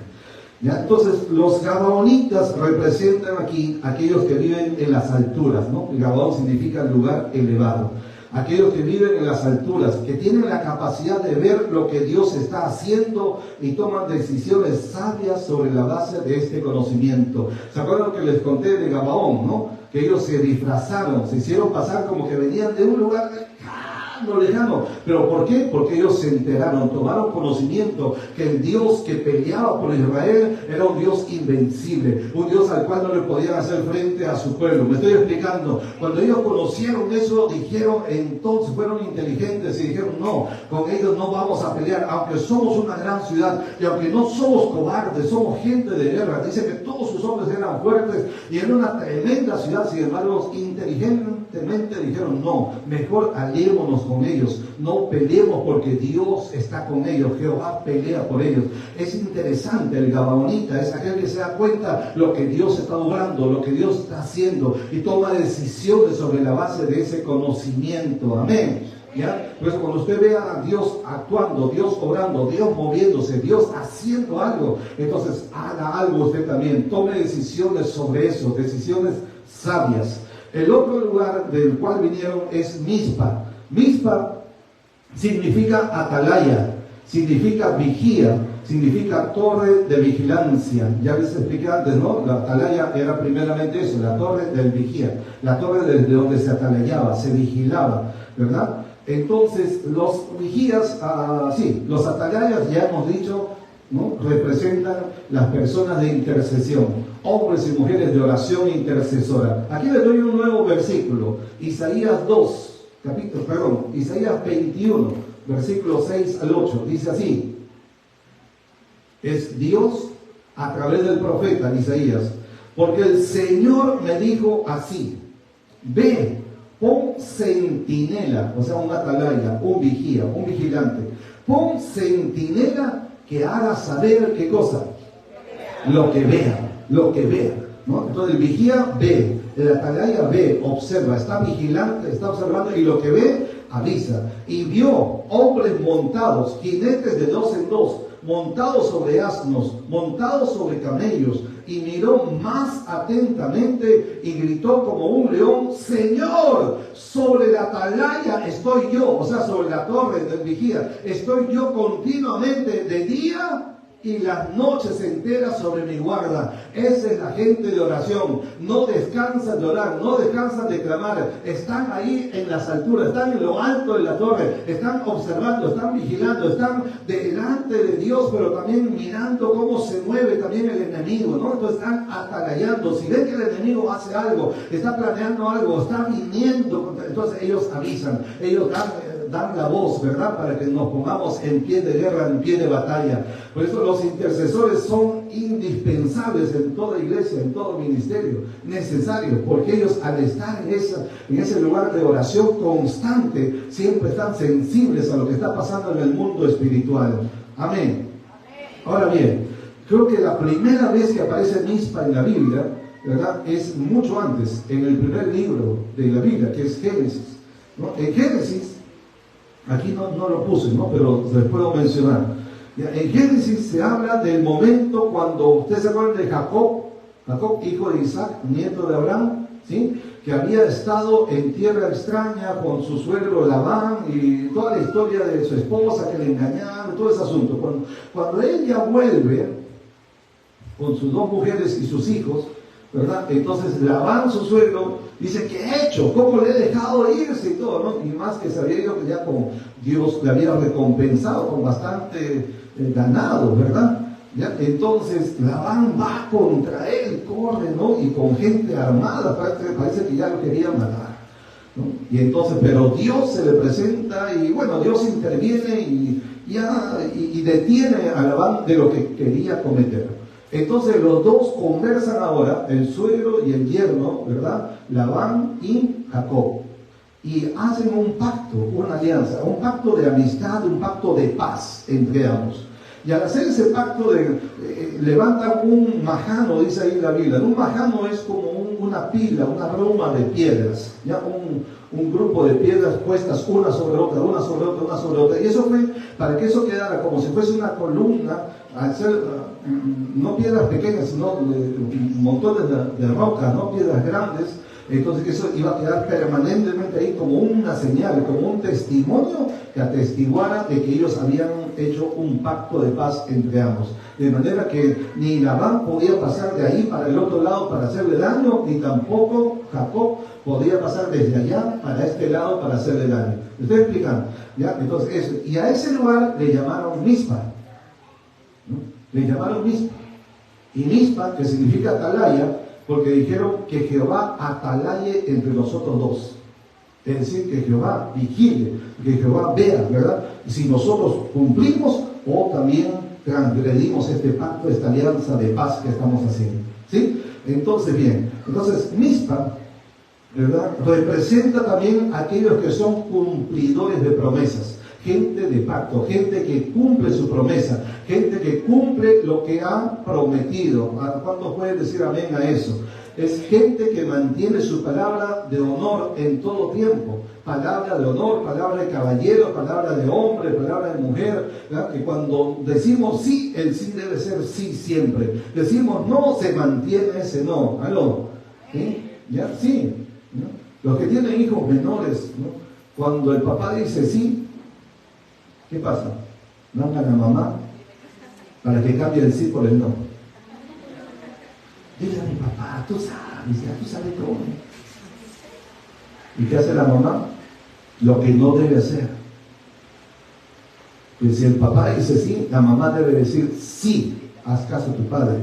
¿Ya? Entonces, los gabaonitas representan aquí aquellos que viven en las alturas, ¿no? El Gabaón significa lugar elevado. Aquellos que viven en las alturas, que tienen la capacidad de ver lo que Dios está haciendo y toman decisiones sabias sobre la base de este conocimiento. ¿Se acuerdan que les conté de Gabaón, no? Que ellos se disfrazaron, se hicieron pasar como que venían de un lugar lejano. ¿Pero por qué? Porque ellos se enteraron, tomaron conocimiento que el Dios que peleaba por Israel era un Dios invencible, un Dios al cual no le podían hacer frente a su pueblo. Me estoy explicando. Cuando ellos conocieron eso, dijeron, entonces fueron inteligentes y dijeron, no, con ellos no vamos a pelear, aunque somos una gran ciudad y aunque no somos cobardes, somos gente de guerra. Dice que todos sus hombres eran fuertes y era una tremenda ciudad. Sin embargo, inteligentemente dijeron, no, mejor aliémonos con ellos, no peleemos porque Dios está con ellos, Jehová pelea por ellos. Es interesante, el gabaonita es aquel que se da cuenta lo que Dios está obrando, lo que Dios está haciendo y toma decisiones sobre la base de ese conocimiento. Amén. ¿Ya? Pues cuando usted vea a Dios actuando, Dios obrando, Dios moviéndose, Dios haciendo algo, entonces haga algo usted también, tome decisiones sobre eso, decisiones sabias. El otro lugar del cual vinieron es Mizpa. Mizpa significa atalaya, significa vigía, significa torre de vigilancia. Ya les expliqué antes, ¿no? La atalaya era primeramente eso, la torre del vigía, la torre desde donde se atalayaba, se vigilaba, ¿verdad? Entonces, los vigías, los atalayas, ya hemos dicho, ¿no? Representan las personas de intercesión, hombres y mujeres de oración intercesora. Aquí les doy un nuevo versículo, Isaías 21, versículo 6 al 8, dice así. Es Dios a través del profeta Isaías, porque el Señor me dijo así: ve, pon centinela, o sea, un atalaya, un vigía, un vigilante. Pon centinela que haga saber qué cosa. Lo que vea, ¿no? Entonces el vigía ve, el atalaya ve, observa, está vigilante, está observando y lo que ve, avisa. Y vio hombres montados, jinetes de 2 en 2, montados sobre asnos, montados sobre camellos, y miró más atentamente y gritó como un león: Señor, sobre la atalaya estoy yo, o sea, sobre la torre del vigía, estoy yo continuamente de día y las noches enteras sobre mi guarda. Esa es la gente de oración. No descansan de orar, no descansan de clamar. Están ahí en las alturas, están en lo alto de la torre, están observando, están vigilando, están delante de Dios, pero también mirando cómo se mueve también el enemigo, ¿no? Entonces están atalayando. Si ven que el enemigo hace algo, está planeando algo, está viniendo, entonces ellos avisan, ellos dan la voz, ¿verdad? Para que nos pongamos en pie de guerra, en pie de batalla. Por eso los intercesores son indispensables en toda iglesia, en todo ministerio, necesarios, porque ellos al estar en ese lugar de oración constante, siempre están sensibles a lo que está pasando en el mundo espiritual. Amén. Ahora bien, creo que la primera vez que aparece Mizpa en la Biblia, ¿verdad? Es mucho antes, en el primer libro de la Biblia, que es Génesis, ¿no? En Génesis, aquí no lo puse, ¿no? Pero les puedo mencionar. En Génesis se habla del momento cuando, ustedes se acuerdan de Jacob, hijo de Isaac, nieto de Abraham, ¿sí? Que había estado en tierra extraña con su suegro Labán y toda la historia de su esposa que le engañaron, todo ese asunto. Cuando ella vuelve con sus 2 mujeres y sus hijos, ¿verdad? Entonces Labán, su suegro, dice: ¿qué he hecho? ¿Cómo le he dejado irse? Y todo, ¿no? Y más que se había ido, que ya con Dios le había recompensado con bastante ganado, ¿verdad? ¿Ya? Entonces Labán va contra él, corre, ¿no? Y con gente armada, parece que ya lo quería matar, ¿no? Y entonces, pero Dios se le presenta y bueno, Dios interviene y detiene a Labán de lo que quería cometer. Entonces los dos conversan ahora, el suegro y el yerno, ¿verdad? Labán y Jacob. Y hacen un pacto, una alianza, un pacto de amistad, un pacto de paz entre ambos. Y al hacer ese pacto, levantan un majano, dice ahí la Biblia. Un majano es como una pila, una bruma de piedras, ya un grupo de piedras puestas una sobre otra, una sobre otra, una sobre otra. Y eso fue para que eso quedara como si fuese una columna, al ser no piedras pequeñas, sino montones de rocas, no piedras grandes. Entonces que eso iba a quedar permanentemente ahí como una señal, como un testimonio que atestiguara de que ellos habían hecho un pacto de paz entre ambos. De manera que ni Labán podía pasar de ahí para el otro lado para hacerle daño, ni tampoco Jacob podía pasar desde allá para este lado para hacerle daño. ¿Me estoy explicando? ¿Ya? Entonces eso. Y a ese lugar le llamaron Mizpa, ¿no? Le llamaron Mizpa. Y Mizpa, que significa atalaya, porque dijeron que Jehová atalaye entre nosotros dos. Es decir, que Jehová vigile, que Jehová vea, ¿verdad? Si nosotros cumplimos o también transgredimos este pacto, esta alianza de paz que estamos haciendo. ¿Sí? Entonces, bien. Entonces, Mizpa ¿verdad? Representa también a aquellos que son cumplidores de promesas, gente de pacto, gente que cumple su promesa, gente que cumple lo que ha prometido. ¿Cuántos pueden decir amén a eso? Es gente que mantiene su palabra de honor en todo tiempo. Palabra de honor, palabra de caballero, palabra de hombre, palabra de mujer, ¿verdad? Que cuando decimos sí, el sí debe ser sí siempre. Decimos no, se mantiene ese no. ¿Aló? ¿Sí? ¿Ya? Sí. ¿No? Los que tienen hijos menores, ¿no? Cuando el papá dice sí, ¿qué pasa? Mandan a la mamá para que cambie el sí por el no. Dile a mi papá, tú sabes, ya tú sabes todo. ¿Y qué hace la mamá? Lo que no debe hacer. Pues si el papá dice sí, la mamá debe decir sí, haz caso a tu padre.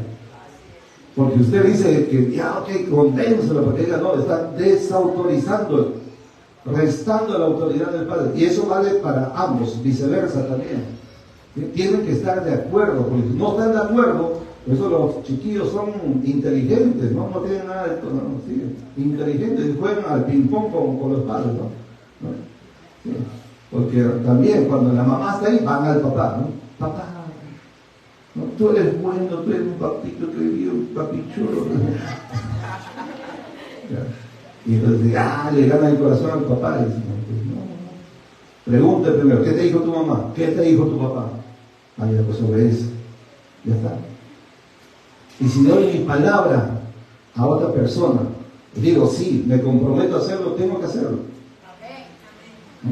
Porque usted dice que ya, ok, convéncelo, porque ella no, está desautorizando, restando la autoridad del padre. Y eso vale para ambos, viceversa también. Tienen que estar de acuerdo, porque si no están de acuerdo, por eso los chiquillos son inteligentes, ¿no? No tienen nada de esto, ¿no? Sí, inteligentes, juegan al ping-pong con los padres, ¿no? Sí. Porque también cuando la mamá está ahí, van al papá, ¿no? Papá, ¿no? Tú eres bueno, tú eres un papito, tú eres un papichulo. Y entonces, le gana el corazón al papá. Y dice, no. Pregunte primero, ¿qué te dijo tu mamá? ¿Qué te dijo tu papá? Ya pues obedece. Ya está. Y si doy mi palabra a otra persona, digo, sí, me comprometo a hacerlo, tengo que hacerlo. ¿No?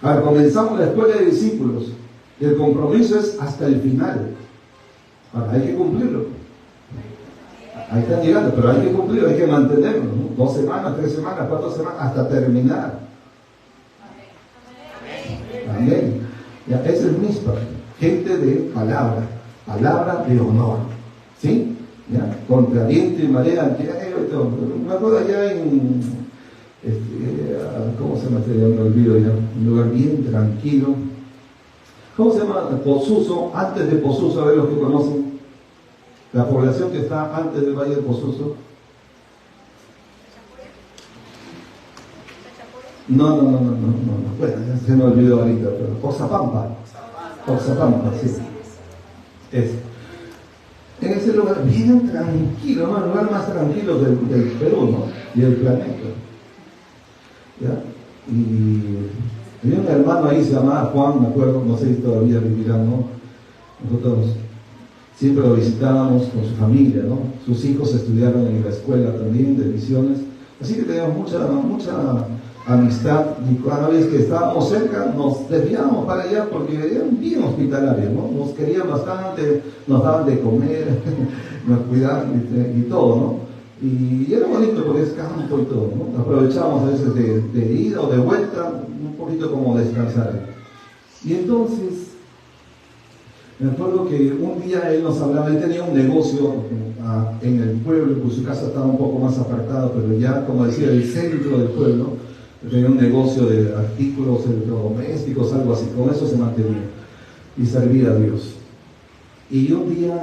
A ver, comenzamos la escuela de discípulos. Y el compromiso es hasta el final. Ahora, hay que cumplirlo. Ahí están llegando, pero hay que cumplirlo, hay que mantenerlo, ¿no? 2 semanas, 3 semanas, 4 semanas, hasta terminar. Amén. Ya, ese es Mizpa, gente de palabra, palabra de honor. ¿Sí? ¿Ya? Contra viento y marea. Me acuerdo allá en, ¿cómo se llama? Me olvido ya. Un lugar bien tranquilo. ¿Cómo se llama? Posuso, antes de Posuso, a ver los que conocen. La población que está antes del Valle de Posuso. No. Bueno, ya se me olvidó ahorita, pero Oxapampa, sí. En ese lugar bien tranquilo, ¿no? El lugar más tranquilo del Perú, ¿no? Y del planeta. ¿Ya? Y había un hermano ahí, se llamaba Juan, me acuerdo, no sé si todavía vivirá, ¿no? Nosotros siempre lo visitábamos con su familia, ¿no? Sus hijos estudiaron en la escuela también de misiones. Así que teníamos mucha amistad, y cada vez que estábamos cerca nos desviábamos para allá porque eran bien hospitalarios, ¿no? Nos querían bastante, nos daban de comer, nos cuidaban y todo, ¿no? Y era bonito porque es campo y todo, ¿no? Aprovechábamos a veces de ida o de vuelta, un poquito como descansar. Y entonces, me acuerdo que un día él nos hablaba, él tenía un negocio en el pueblo, pues su casa estaba un poco más apartada, pero ya, como decía, el centro del pueblo. Tenía un negocio de artículos electrodomésticos, algo así, con eso se mantenía y servía a Dios. Y un día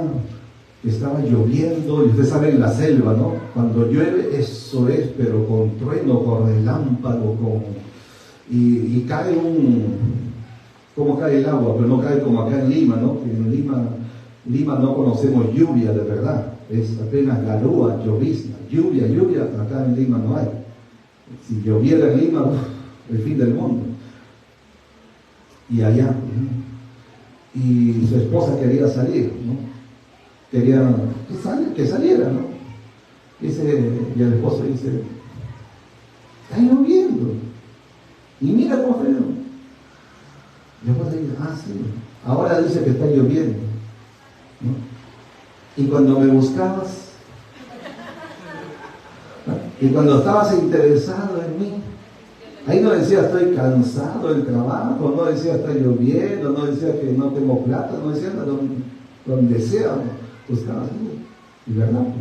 estaba lloviendo, y usted sabe en la selva, ¿no? Cuando llueve, eso es, pero con trueno, con relámpago, y cae ¿cómo cae el agua? Pero no cae como acá en Lima, ¿no? Que en Lima no conocemos lluvia de verdad, es apenas garúa, llovizna, lluvia, acá en Lima no hay. Si lloviera en Lima, el fin del mundo. Y allá, y su esposa quería salir, ¿no? Quería que saliera, ¿no? Y el esposo dice, está lloviendo. Y mira cómo está lloviendo. Y la esposa dice, sí, ahora dice que está lloviendo, ¿no? Y cuando me buscabas, y cuando estabas interesado en mí, ahí no decía estoy cansado del trabajo, no decía está lloviendo, no decía que no tengo plata, no decía nada, donde sea, buscabas y verdad, ¿no?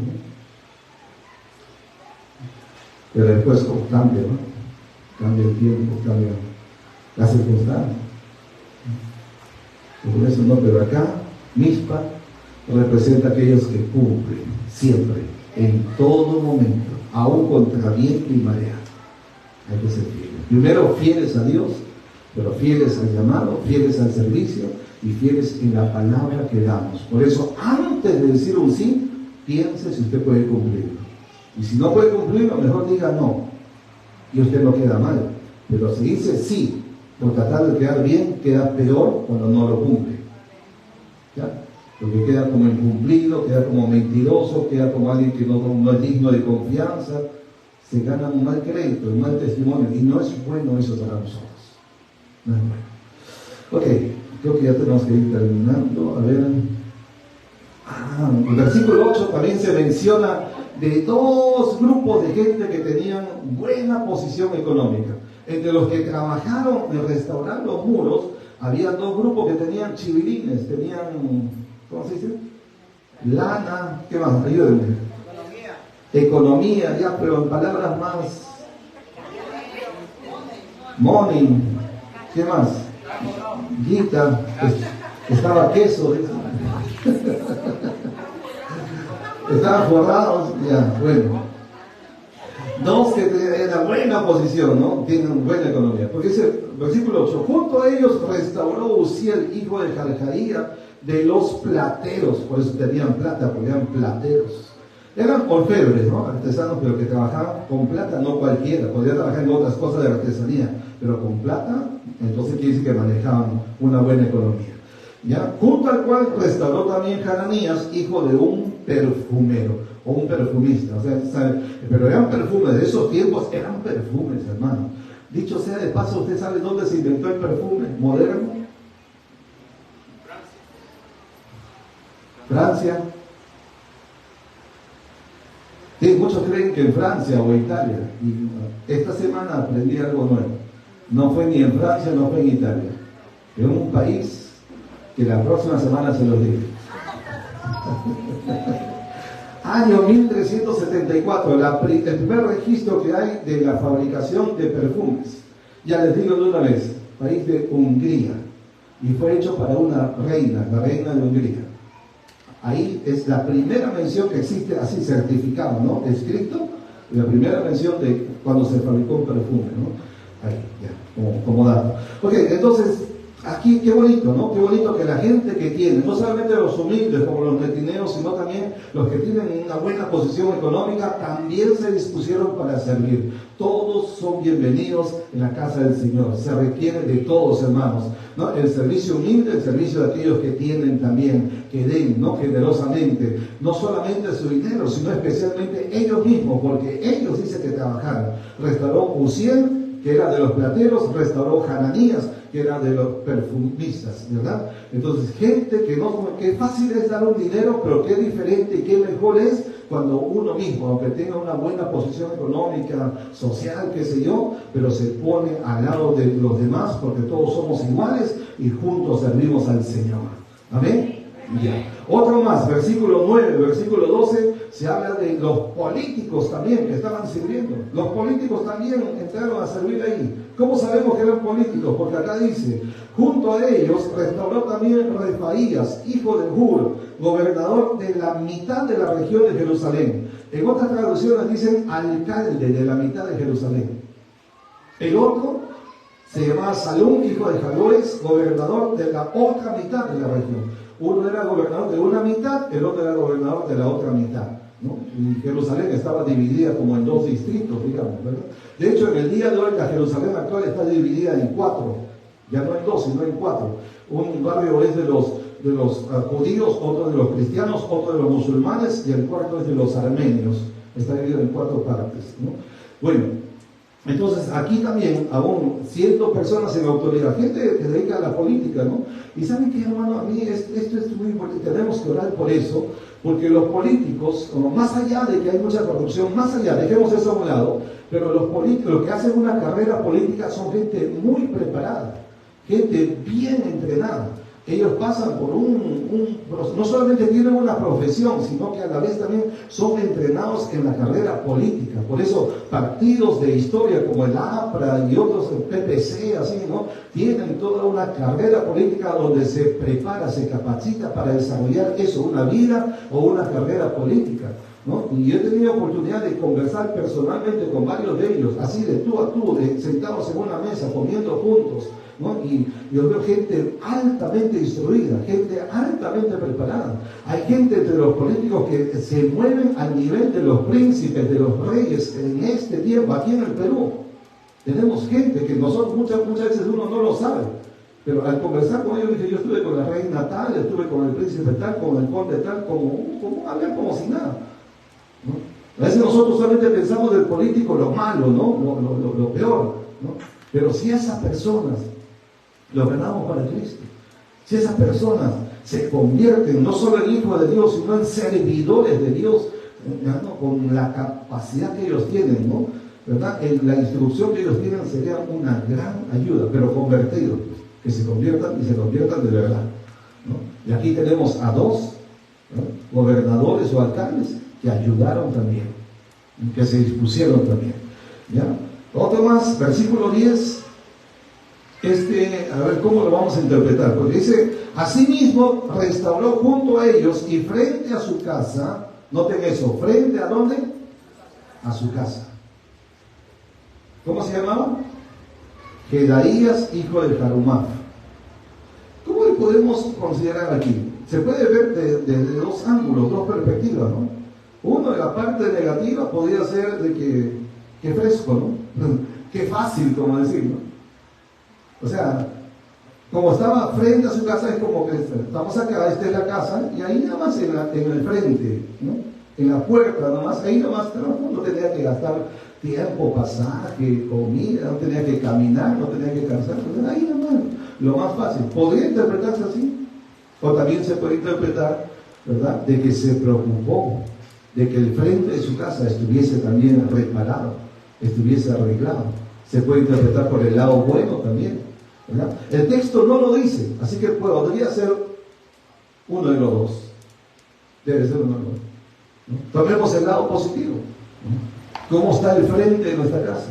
Pero después cambia, ¿no? Cambia el tiempo, cambia las circunstancias. Por eso no, pero acá Mizpa representa a aquellos que cumplen siempre en todo momento, aún contra viento y marea. Hay que ser fieles. Primero, fieles a Dios, pero fieles al llamado, fieles al servicio y fieles en la palabra que damos. Por eso, antes de decir un sí, piense si usted puede cumplirlo. Y si no puede cumplirlo, mejor diga no. Y usted no queda mal. Pero si dice sí, por tratar de quedar bien, queda peor cuando no lo cumple. ¿Ya? Porque queda como incumplido, queda como mentiroso, queda como alguien que no es digno de confianza. Se gana un mal crédito, un mal testimonio. Y no es bueno eso para nosotros. No es bueno. Ok, creo que ya tenemos que ir terminando. A ver. En el versículo 8 también se menciona de dos grupos de gente que tenían buena posición económica. Entre los que trabajaron en restaurar los muros, había dos grupos que tenían chivilines, tenían, ¿cómo se dice? Lana, ¿qué más? Ayúdenme. Economía, ya, pero en palabras más. Money, ¿qué más? Guita, estaba queso, estaban forrados, ya, bueno. Dos que eran buena posición, ¿no? Tienen buena economía. Porque dice, versículo 8, junto a ellos restauró Uziel, hijo de Jalcaía, de los plateros. Por eso tenían plata, porque eran plateros. Eran orfebres, ¿no? Artesanos, pero que trabajaban con plata, no cualquiera. Podían trabajar en otras cosas de artesanía, pero con plata, entonces quiere decir que manejaban una buena economía. ¿Ya? Junto al cual restauró también Hananías, hijo de un perfumero o un perfumista. O sea, ¿sabe? Pero eran perfumes, de esos tiempos eran perfumes, hermano. Dicho sea de paso, ¿usted sabe dónde se inventó el perfume moderno? Francia. Sí, muchos creen que en Francia o Italia. Y esta semana aprendí algo nuevo. No fue ni en Francia, no fue en Italia. Es un país que la próxima semana se los digo. Año 1374, el primer registro que hay de la fabricación de perfumes. Ya les digo de una vez, país de Hungría. Y fue hecho para una reina, la reina de Hungría. Ahí es la primera mención que existe, así certificado, ¿no? Escrito, la primera mención de cuando se fabricó un perfume, ¿no? Ahí, ya, como dato. Ok, entonces, aquí qué bonito, ¿no? Qué bonito que la gente que tiene, no solamente los humildes como los netineos, sino también los que tienen una buena posición económica, también se dispusieron para servir. Todos son bienvenidos en la casa del Señor. Se requiere de todos, hermanos, ¿no? El servicio humilde, el servicio de aquellos que tienen también, que den, ¿no? Generosamente, no solamente su dinero, sino especialmente ellos mismos, porque ellos dicen que trabajaron. Restauró Uziel, que era de los plateros, restauró Hananías, que era de los perfumistas, ¿verdad? Entonces, gente que fácil es dar un dinero, pero qué diferente y qué mejor es cuando uno mismo, aunque tenga una buena posición económica, social, qué sé yo, pero se pone al lado de los demás, porque todos somos iguales y juntos servimos al Señor. ¿Amén? Ya. Otro más, versículo 9, versículo 12, se habla de los políticos también que estaban sirviendo. Los políticos también entraron a servir ahí. ¿Cómo sabemos que eran políticos? Porque acá dice, junto a ellos restauró también Refaías, hijo de Hur, gobernador de la mitad de la región de Jerusalén. En otras traducciones dicen alcalde de la mitad de Jerusalén. El otro se llamaba Salum, hijo de Jalores, gobernador de la otra mitad de la región. Uno era gobernador de una mitad, el otro era gobernador de la otra mitad, ¿no? Y Jerusalén estaba dividida como en dos distritos, digamos, ¿verdad? De hecho, en el día de hoy la Jerusalén actual está dividida en 4, ya no en 2, sino en 4. Un barrio es de los judíos, otro de los cristianos, otro de los musulmanes y el cuarto es de los armenios. Está dividido en 4 partes, ¿no? Bueno, entonces aquí también aún siendo personas en autoridad, gente que se dedica a la política, ¿no? Y ¿saben qué, hermano? A mí esto es muy importante, tenemos que orar por eso, porque los políticos, más allá de que hay mucha corrupción, más allá, dejemos eso a un lado, pero los políticos, los que hacen una carrera política son gente muy preparada, gente bien entrenada. Ellos pasan por no solamente tienen una profesión, sino que a la vez también son entrenados en la carrera política. Por eso partidos de historia como el APRA y otros, el PPC, así, ¿no? Tienen toda una carrera política donde se prepara, se capacita para desarrollar eso, una vida o una carrera política. ¿no? Y yo he tenido oportunidad de conversar personalmente con varios de ellos, así de tú a tú, sentados en una mesa, comiendo juntos, ¿no? Y yo veo gente altamente instruida, gente altamente preparada. Hay gente entre los políticos que se mueven al nivel de los príncipes, de los reyes en este tiempo, aquí en el Perú. Tenemos gente que nosotros muchas veces uno no lo sabe, pero al conversar con ellos dije, yo estuve con la reina tal, estuve con el príncipe tal, con el conde tal, como hablar como si nada, ¿no? A veces nosotros solamente pensamos del político lo malo, ¿no? Lo peor, ¿no? Pero si esas personas lo ganamos para Cristo, si esas personas se convierten no solo en hijos de Dios, sino en servidores de Dios, ¿no? Con la capacidad que ellos tienen, ¿no? ¿Verdad? La instrucción que ellos tienen sería una gran ayuda, pero convertidos, que se conviertan y se conviertan de verdad, ¿no? Y aquí tenemos a dos, ¿no? Gobernadores o alcaldes que ayudaron también, que se dispusieron también, ¿ya? Otro más, versículo 10, a ver cómo lo vamos a interpretar, porque dice, asimismo restauró junto a ellos y frente a su casa, noten eso, frente a ¿dónde? A su casa. ¿Cómo se llamaba? Jedaías, hijo de Jarumaf. ¿Cómo le podemos considerar aquí? Se puede ver desde dos ángulos, dos perspectivas, ¿no? Uno, de la parte negativa podría ser de que fresco, ¿no? Qué fácil, como decir, ¿no? O sea, como estaba frente a su casa, es como que estamos acá, esta es la casa, y ahí nada más en el frente, ¿no? En la puerta, nada más, ahí nada más, no tenía que gastar tiempo, pasaje, comida, no tenía que caminar, no tenía que cansar, ahí nada más, lo más fácil. ¿Podría interpretarse así? O también se puede interpretar, ¿verdad?, de que se preocupó, de que el frente de su casa estuviese también reparado, estuviese arreglado. Se puede interpretar por el lado bueno también, ¿verdad? El texto no lo dice, así que podría ser uno de los dos. Debe ser uno de los dos, ¿no? Tomemos el lado positivo, ¿no? ¿Cómo está el frente de nuestra casa?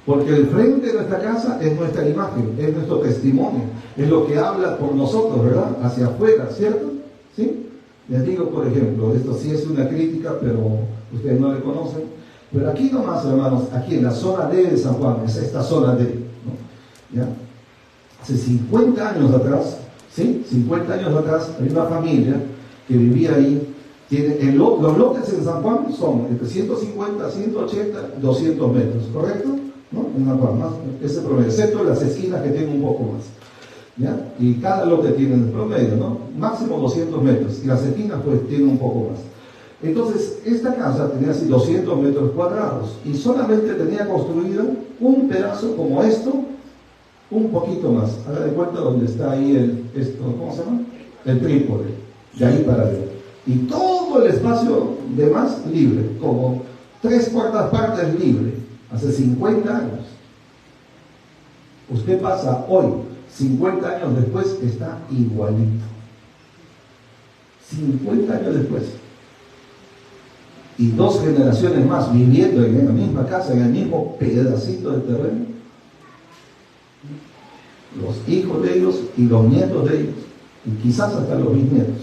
Porque el frente de nuestra casa es nuestra imagen, es nuestro testimonio, es lo que habla por nosotros, ¿verdad? Hacia afuera, ¿cierto? ¿Sí? Les digo, por ejemplo, esto sí es una crítica, pero ustedes no le conocen, pero aquí nomás, hermanos, aquí en la zona D de San Juan, es esta zona D, ¿no? ¿Ya? Hace 50 años atrás, ¿sí? 50 años atrás, hay una familia que vivía ahí. Los lotes en San Juan son entre 150, 180, 200 metros, ¿correcto? ¿No? En San Juan, más ese promedio, excepto las esquinas que tienen un poco más, ¿ya? Y cada lote tiene el promedio, ¿no? Máximo 200 metros, y las esquinas pues tienen un poco más. Entonces, esta casa tenía así 200 metros cuadrados, y solamente tenía construido un pedazo como esto, un poquito más. Haga de cuenta donde está ahí ¿cómo se llama? El trípode, de ahí para arriba. Y todo el espacio demás libre, como 3/4 partes libre, hace 50 años. Usted pasa hoy, 50 años después, está igualito. 50 años después. Y 2 generaciones más viviendo en la misma casa, en el mismo pedacito de terreno. Los hijos de ellos y los nietos de ellos, y quizás hasta los bisnietos.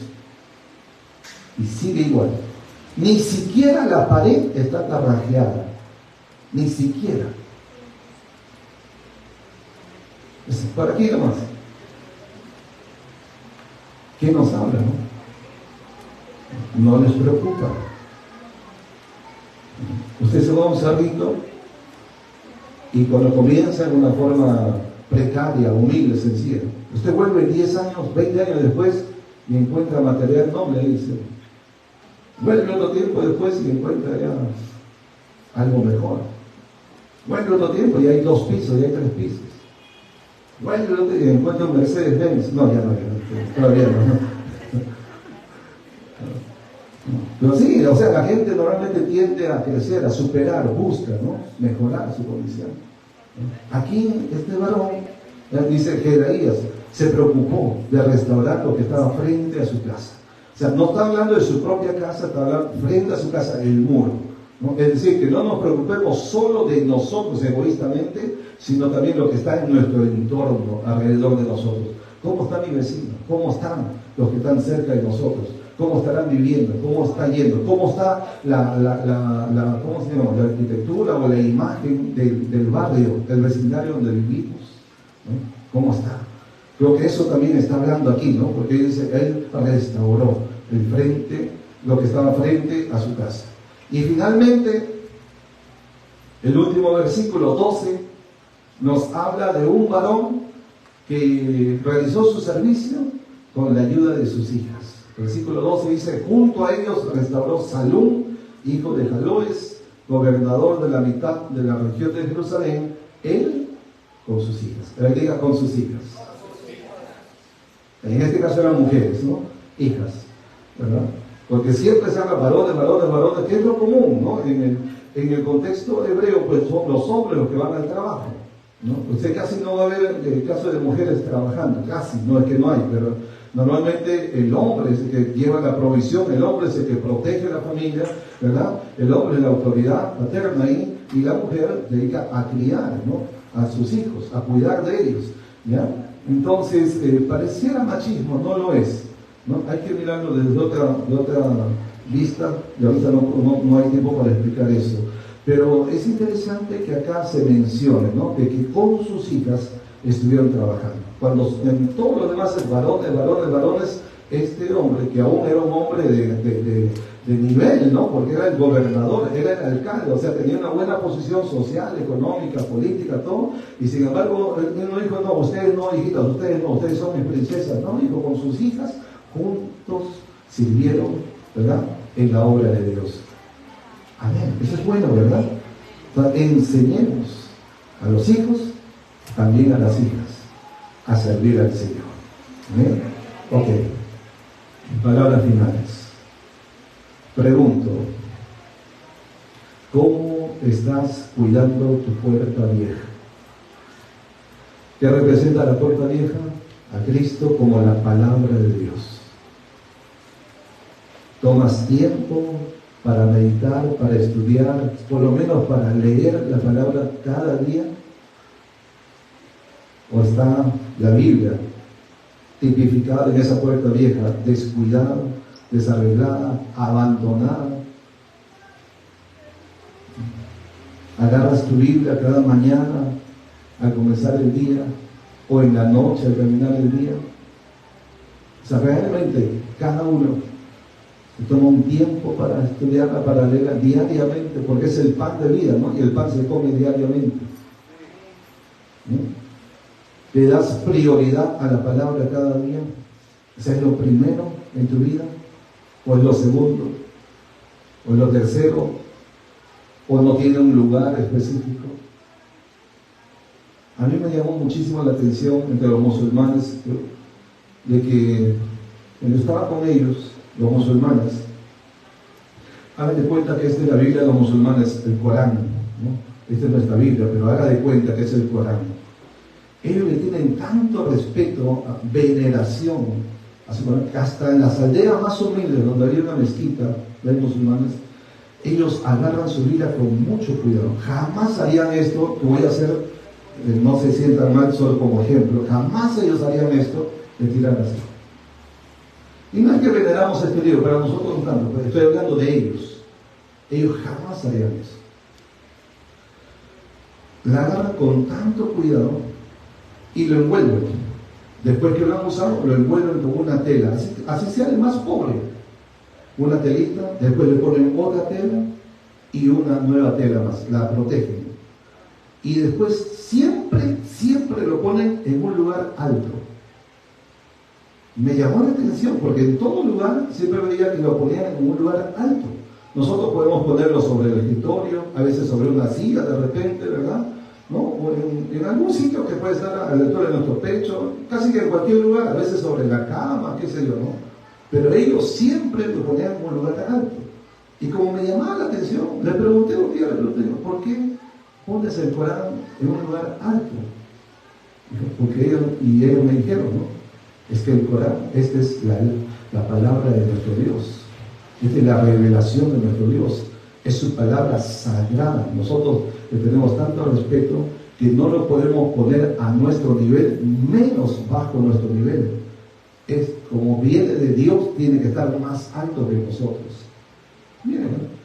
Y sigue igual. Ni siquiera la pared está tarrajeada. Ni siquiera. Es por aquí nomás. ¿Qué nos habla, no? No les preocupa. Usted se va a un cerrito y cuando comienza en una forma precaria, humilde, sencilla, usted vuelve 10 años, 20 años después y encuentra material noble, dice. Vuelve otro tiempo después y encuentra ya algo mejor. Vuelve otro tiempo y hay 2 pisos y hay 3 pisos. Vuelve otro tiempo y encuentra un Mercedes-Benz. No, ya no, todavía no. Pero sí, o sea, la gente normalmente tiende a crecer, a superar, busca, ¿no? Mejorar su condición. Aquí este varón, dice Jedaías, se preocupó de restaurar lo que estaba frente a su casa. O sea, no está hablando de su propia casa, está hablando frente a su casa, el muro, ¿no? Es decir, que no nos preocupemos solo de nosotros egoístamente, sino también lo que está en nuestro entorno, alrededor de nosotros. ¿Cómo está mi vecino? ¿Cómo están los que están cerca de nosotros? cómo estarán viviendo, cómo está yendo, cómo está ¿cómo se llama? La arquitectura o la imagen del barrio, del vecindario donde vivimos, ¿no? ¿Cómo está? Creo que eso también está hablando aquí, ¿no? Porque dice, él restauró lo que estaba frente a su casa. Y finalmente, el último versículo 12 nos habla de un varón que realizó su servicio con la ayuda de sus hijas. Versículo 12 dice, junto a ellos restauró Salum, hijo de Jaloes, gobernador de la mitad de la región de Jerusalén, él con sus hijas. Él diga con sus hijas. En este caso eran mujeres, ¿no? Hijas, ¿verdad? Porque siempre se habla varones, que es lo común, ¿no? En el contexto hebreo, pues son los hombres los que van al trabajo, ¿no? Usted casi no va a ver el caso de mujeres trabajando, casi, no es que no hay, pero normalmente el hombre es el que lleva la provisión, el hombre es el que protege a la familia, ¿verdad? El hombre es la autoridad paterna ahí, y la mujer se dedica a criar, ¿no? A sus hijos, a cuidar de ellos, ¿ya? Entonces, pareciera machismo, no lo es, ¿no? Hay que mirarlo desde otra vista, y ahorita no hay tiempo para explicar eso. Pero es interesante que acá se mencione, ¿no? De que con sus hijas estuvieron trabajando. Cuando en todo lo demás es varones, este hombre, que aún era un hombre de nivel, ¿no? Porque era el gobernador, era el alcalde, o sea, tenía una buena posición social, económica, política, todo, y sin embargo, él no dijo, no, ustedes no, hijitas, ustedes son mis princesas, no, dijo, con sus hijas, juntos sirvieron, ¿verdad?, en la obra de Dios. Amén, eso es bueno, ¿verdad? Entonces, enseñemos a los hijos, también a las hijas, a servir al Señor. ¿Amén? Ok, palabras finales. Pregunto, ¿cómo estás cuidando tu puerta vieja? ¿Qué representa la puerta vieja? A Cristo como la palabra de Dios. ¿Tomas tiempo para meditar, para estudiar, por lo menos para leer la palabra cada día? ¿O está la Biblia tipificada en esa puerta vieja, descuidada, desarreglada, abandonada? Agarras tu Biblia cada mañana al comenzar el día o en la noche al terminar el día. O sea, realmente cada uno se toma un tiempo para estudiarla, para leerla diariamente, porque es el pan de vida, ¿no? Y el pan se come diariamente, ¿no? ¿Le das prioridad a la palabra cada día? O sea, ¿es lo primero en tu vida? ¿O es lo segundo? ¿O es lo tercero? ¿O no tiene un lugar específico? A mí me llamó muchísimo la atención entre los musulmanes, de que cuando estaba con ellos, los musulmanes, hagan de cuenta que esta es la Biblia de los musulmanes, el Corán, ¿no? Esta es nuestra Biblia, pero haga de cuenta que es el Corán. Ellos le tienen tanto respeto, veneración, hasta en las aldeas más humildes, donde había una mezquita de musulmanes, ellos agarran su vida con mucho cuidado. Jamás harían esto, que voy a hacer, no se sientan mal solo como ejemplo, jamás ellos harían esto de tirar así. Y no es que veneramos este libro, para nosotros no tanto, pero estoy hablando de ellos. Ellos jamás harían eso. La agarran con tanto cuidado y lo envuelven. Después que lo han usado, lo envuelven con una tela, así sea el más pobre. Una telita, después le ponen otra tela y una nueva tela más, la protegen. Y después siempre lo ponen en un lugar alto. Me llamó la atención porque en todo lugar siempre veía que lo ponían en un lugar alto. Nosotros podemos ponerlo sobre el escritorio, a veces sobre una silla de repente, ¿verdad? ¿No? O en algún sitio que puede estar a la altura de nuestro pecho, casi que en cualquier lugar, a veces sobre la cama, qué sé yo, ¿no? Pero ellos siempre lo ponían en un lugar alto. Y como me llamaba la atención, le pregunté un día, ¿por qué pones el Corán en un lugar alto? Porque ellos me dijeron, ¿no? Es que el Corán, esta es la palabra de nuestro Dios. Esta es la revelación de nuestro Dios. Es su palabra sagrada. Nosotros le tenemos tanto respeto que no lo podemos poner a nuestro nivel, menos bajo nuestro nivel. Es como viene de Dios, tiene que estar más alto que nosotros. Miren, ¿no?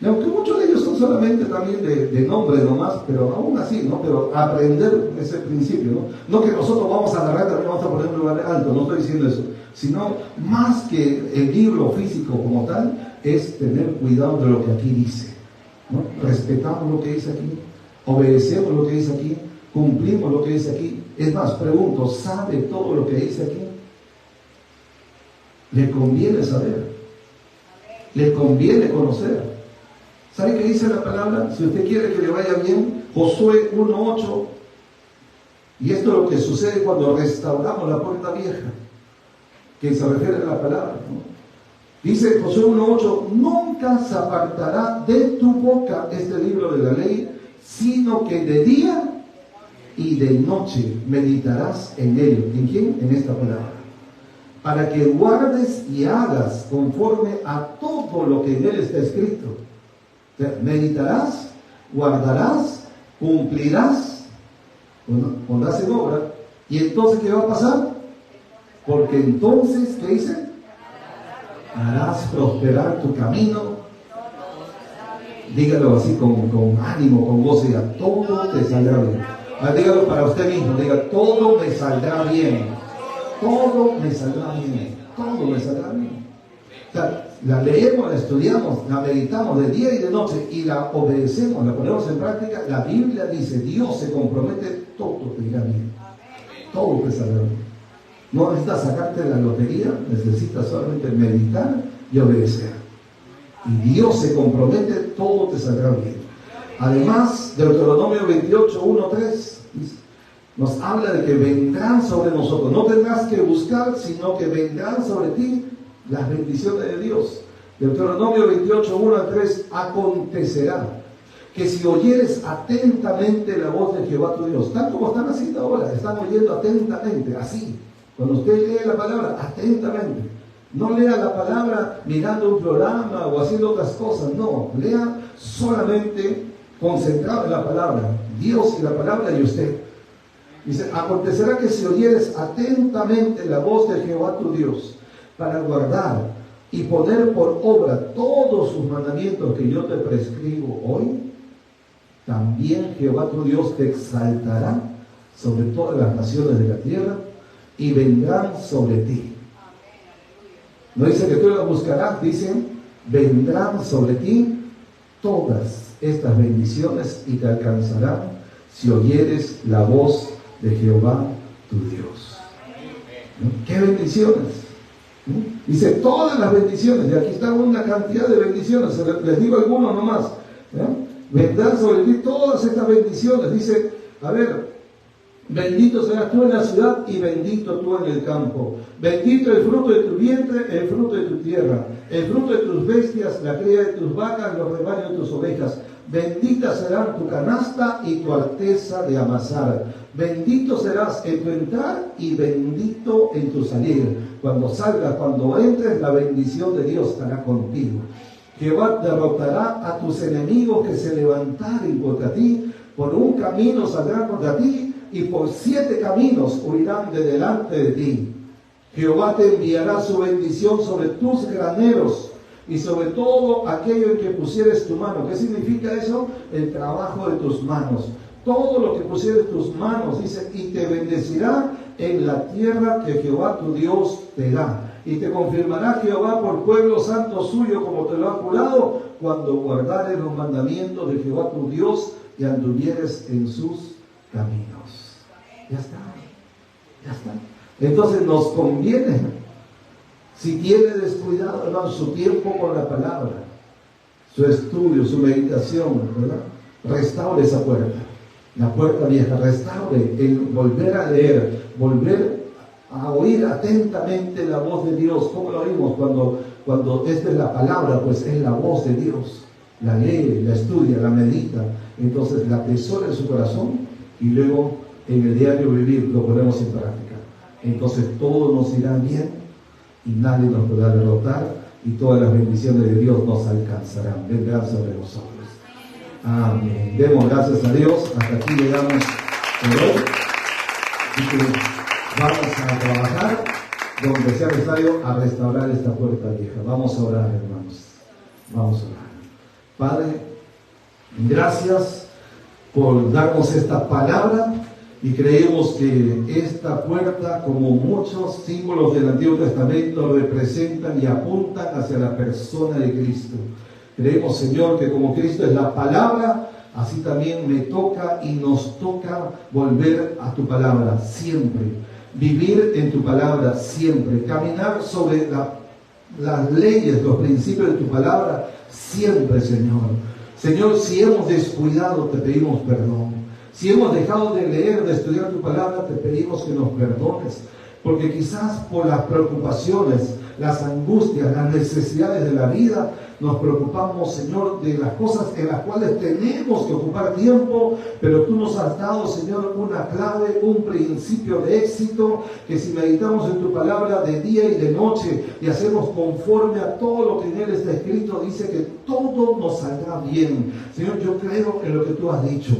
Y aunque muchos de ellos son solamente también de nombre nomás, pero aún así, ¿no? Pero aprender ese principio, ¿no? No que nosotros vamos a agarrar, también vamos a poner un lugar alto, no estoy diciendo eso, sino más que el libro físico como tal, es tener cuidado de lo que aquí dice, ¿no? Respetamos lo que dice aquí, obedecemos lo que dice aquí, cumplimos lo que dice aquí. Es más, pregunto, ¿sabe todo lo que dice aquí? Le conviene saber, le conviene conocer. ¿Sabe qué dice la palabra? Si usted quiere que le vaya bien, Josué 1:8, y esto es lo que sucede cuando restauramos la puerta vieja, que se refiere a la palabra, ¿no? Dice Josué 1:8, nunca se apartará de tu boca este libro de la ley, sino que de día y de noche meditarás en él. ¿En quién? En esta palabra. Para que guardes y hagas conforme a todo lo que en él está escrito. O sea, meditarás, guardarás, cumplirás, pondrás en obra. ¿Y entonces qué va a pasar? Porque entonces, ¿qué dice? Harás prosperar tu camino. Dígalo así con ánimo, con gozo, diga, todo te saldrá bien. Dígalo para usted mismo, diga, todo me saldrá bien. Todo me saldrá bien. Todo me saldrá bien. O sea, la leemos, la estudiamos, la meditamos de día y de noche y la obedecemos, la ponemos en práctica. La Biblia dice, Dios se compromete, todo te irá bien. Todo te saldrá bien. No necesitas sacarte la lotería, necesitas solamente meditar y obedecer. Y Dios se compromete, todo te saldrá bien. Además, Deuteronomio 28:1-3 nos habla de que vendrán sobre nosotros. No tendrás que buscar, sino que vendrán sobre ti las bendiciones de Dios. Deuteronomio 28:1-3, acontecerá que si oyeres atentamente la voz de Jehová tu Dios, tal como están haciendo ahora, están oyendo atentamente, así. Cuando usted lee la palabra, atentamente. No lea la palabra mirando un programa o haciendo otras cosas, no. Lea solamente concentrado en la palabra. Dios y la palabra y usted. Dice, acontecerá que si oyeres atentamente la voz de Jehová tu Dios, para guardar y poner por obra todos sus mandamientos que yo te prescribo hoy, también Jehová tu Dios te exaltará sobre todas las naciones de la tierra y vendrán sobre ti. No dice que tú las buscarás, dicen, vendrán sobre ti todas estas bendiciones y te alcanzarán si oyeres la voz de Jehová tu Dios. ¿No? ¿Qué bendiciones? ¿No? Dice todas las bendiciones, y aquí está una cantidad de bendiciones, les digo algunos nomás. ¿No? Vendrán sobre ti todas estas bendiciones. Dice, a ver, bendito serás tú en la ciudad y bendito tú en el campo. Bendito el fruto de tu vientre, el fruto de tu tierra, el fruto de tus bestias, la cría de tus vacas, los rebaños de tus ovejas. Bendita será tu canasta y tu arteza de amasar. Bendito serás en tu entrar y bendito en tu salir. Cuando salgas, cuando entres, la bendición de Dios estará contigo. Jehová derrotará a tus enemigos que se levantaren contra ti. Por un camino saldrán contra ti y por 7 caminos huirán de delante de ti. Jehová te enviará su bendición sobre tus graneros y sobre todo aquello en que pusieres tu mano. ¿Qué significa eso? El trabajo de tus manos. Todo lo que pusieres tus manos, dice, y te bendecirá en la tierra que Jehová tu Dios te da. Y te confirmará Jehová por pueblo santo suyo, como te lo ha jurado, cuando guardares los mandamientos de Jehová tu Dios y anduvieres en sus caminos. Ya está, ya está. Entonces nos conviene, si tiene descuidado, hermano, su tiempo con la palabra, su estudio, su meditación, ¿verdad? Restaure esa puerta, la puerta vieja, restaure el volver a leer, volver a oír atentamente la voz de Dios. ¿Cómo lo oímos? Cuando esta es la palabra, pues es la voz de Dios. La lee, la estudia, la medita, entonces la atesora en su corazón y luego en el diario vivir lo ponemos en práctica. Entonces todo nos irá bien y nadie nos podrá derrotar y todas las bendiciones de Dios nos alcanzarán, vendrán sobre nosotros. Amén. Demos gracias a Dios. Hasta aquí llegamos por hoy. Así que vamos a trabajar donde sea necesario, a restaurar esta puerta vieja. Vamos a orar, hermanos. Vamos a orar. Padre, gracias por darnos esta palabra, y creemos que esta puerta, como muchos símbolos del Antiguo Testamento, representan y apuntan hacia la persona de Cristo. Creemos, Señor, que como Cristo es la palabra, así también me toca y nos toca volver a tu palabra siempre, vivir en tu palabra siempre, caminar sobre las leyes, los principios de tu palabra siempre, Señor. Señor, si hemos descuidado, te pedimos perdón. Si hemos dejado de leer, de estudiar tu palabra, te pedimos que nos perdones, porque quizás por las preocupaciones, las angustias, las necesidades de la vida, nos preocupamos, Señor, de las cosas en las cuales tenemos que ocupar tiempo, pero tú nos has dado, Señor, una clave, un principio de éxito, que si meditamos en tu palabra de día y de noche y hacemos conforme a todo lo que en él está escrito, dice que todo nos saldrá bien. Señor, yo creo en lo que tú has dicho.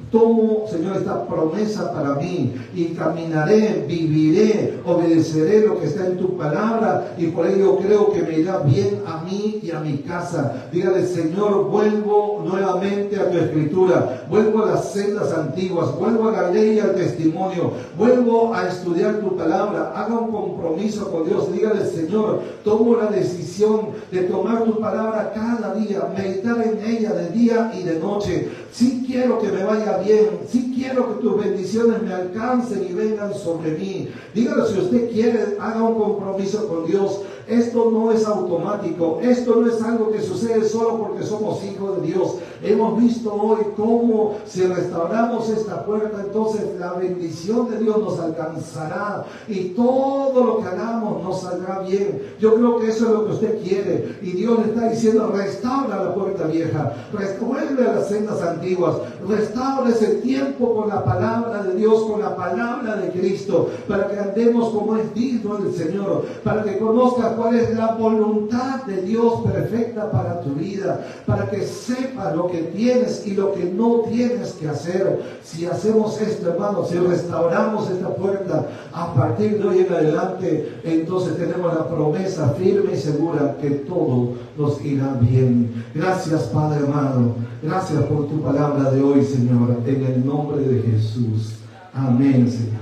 Tomo, Señor, esta promesa para mí y caminaré, viviré, obedeceré lo que está en tu palabra, y por ello creo que me irá bien a mí y a mi casa. Dígale, Señor, vuelvo nuevamente a tu escritura, vuelvo a las sendas antiguas, vuelvo a la ley y al testimonio, vuelvo a estudiar tu palabra. Haga un compromiso con Dios. Dígale, Señor, tomo la decisión de tomar tu palabra cada día, meditar en ella de día y de noche. Sí quiero que me vaya bien, sí quiero que tus bendiciones me alcancen y vengan sobre mí. Dígalo, si usted quiere, haga un compromiso con Dios. Esto no es automático, esto no es algo que sucede solo porque somos hijos de Dios. Hemos visto hoy cómo si restauramos esta puerta, entonces la bendición de Dios nos alcanzará y todo lo que hagamos nos saldrá bien. Yo creo que eso es lo que usted quiere, y Dios le está diciendo: restaura la puerta vieja, vuelve a las sendas antiguas, restaura ese tiempo con la palabra de Dios, con la palabra de Cristo, para que andemos como es digno del Señor, para que conozcas cuál es la voluntad de Dios perfecta para tu vida, para que sepas lo que tienes y lo que no tienes que hacer. Si hacemos esto, hermanos, si restauramos esta puerta, a partir de hoy en adelante, entonces tenemos la promesa firme y segura que todo nos irá bien. Gracias, Padre amado. Gracias por tu palabra de hoy, Señor, en el nombre de Jesús. Amén, Señor.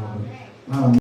Amén.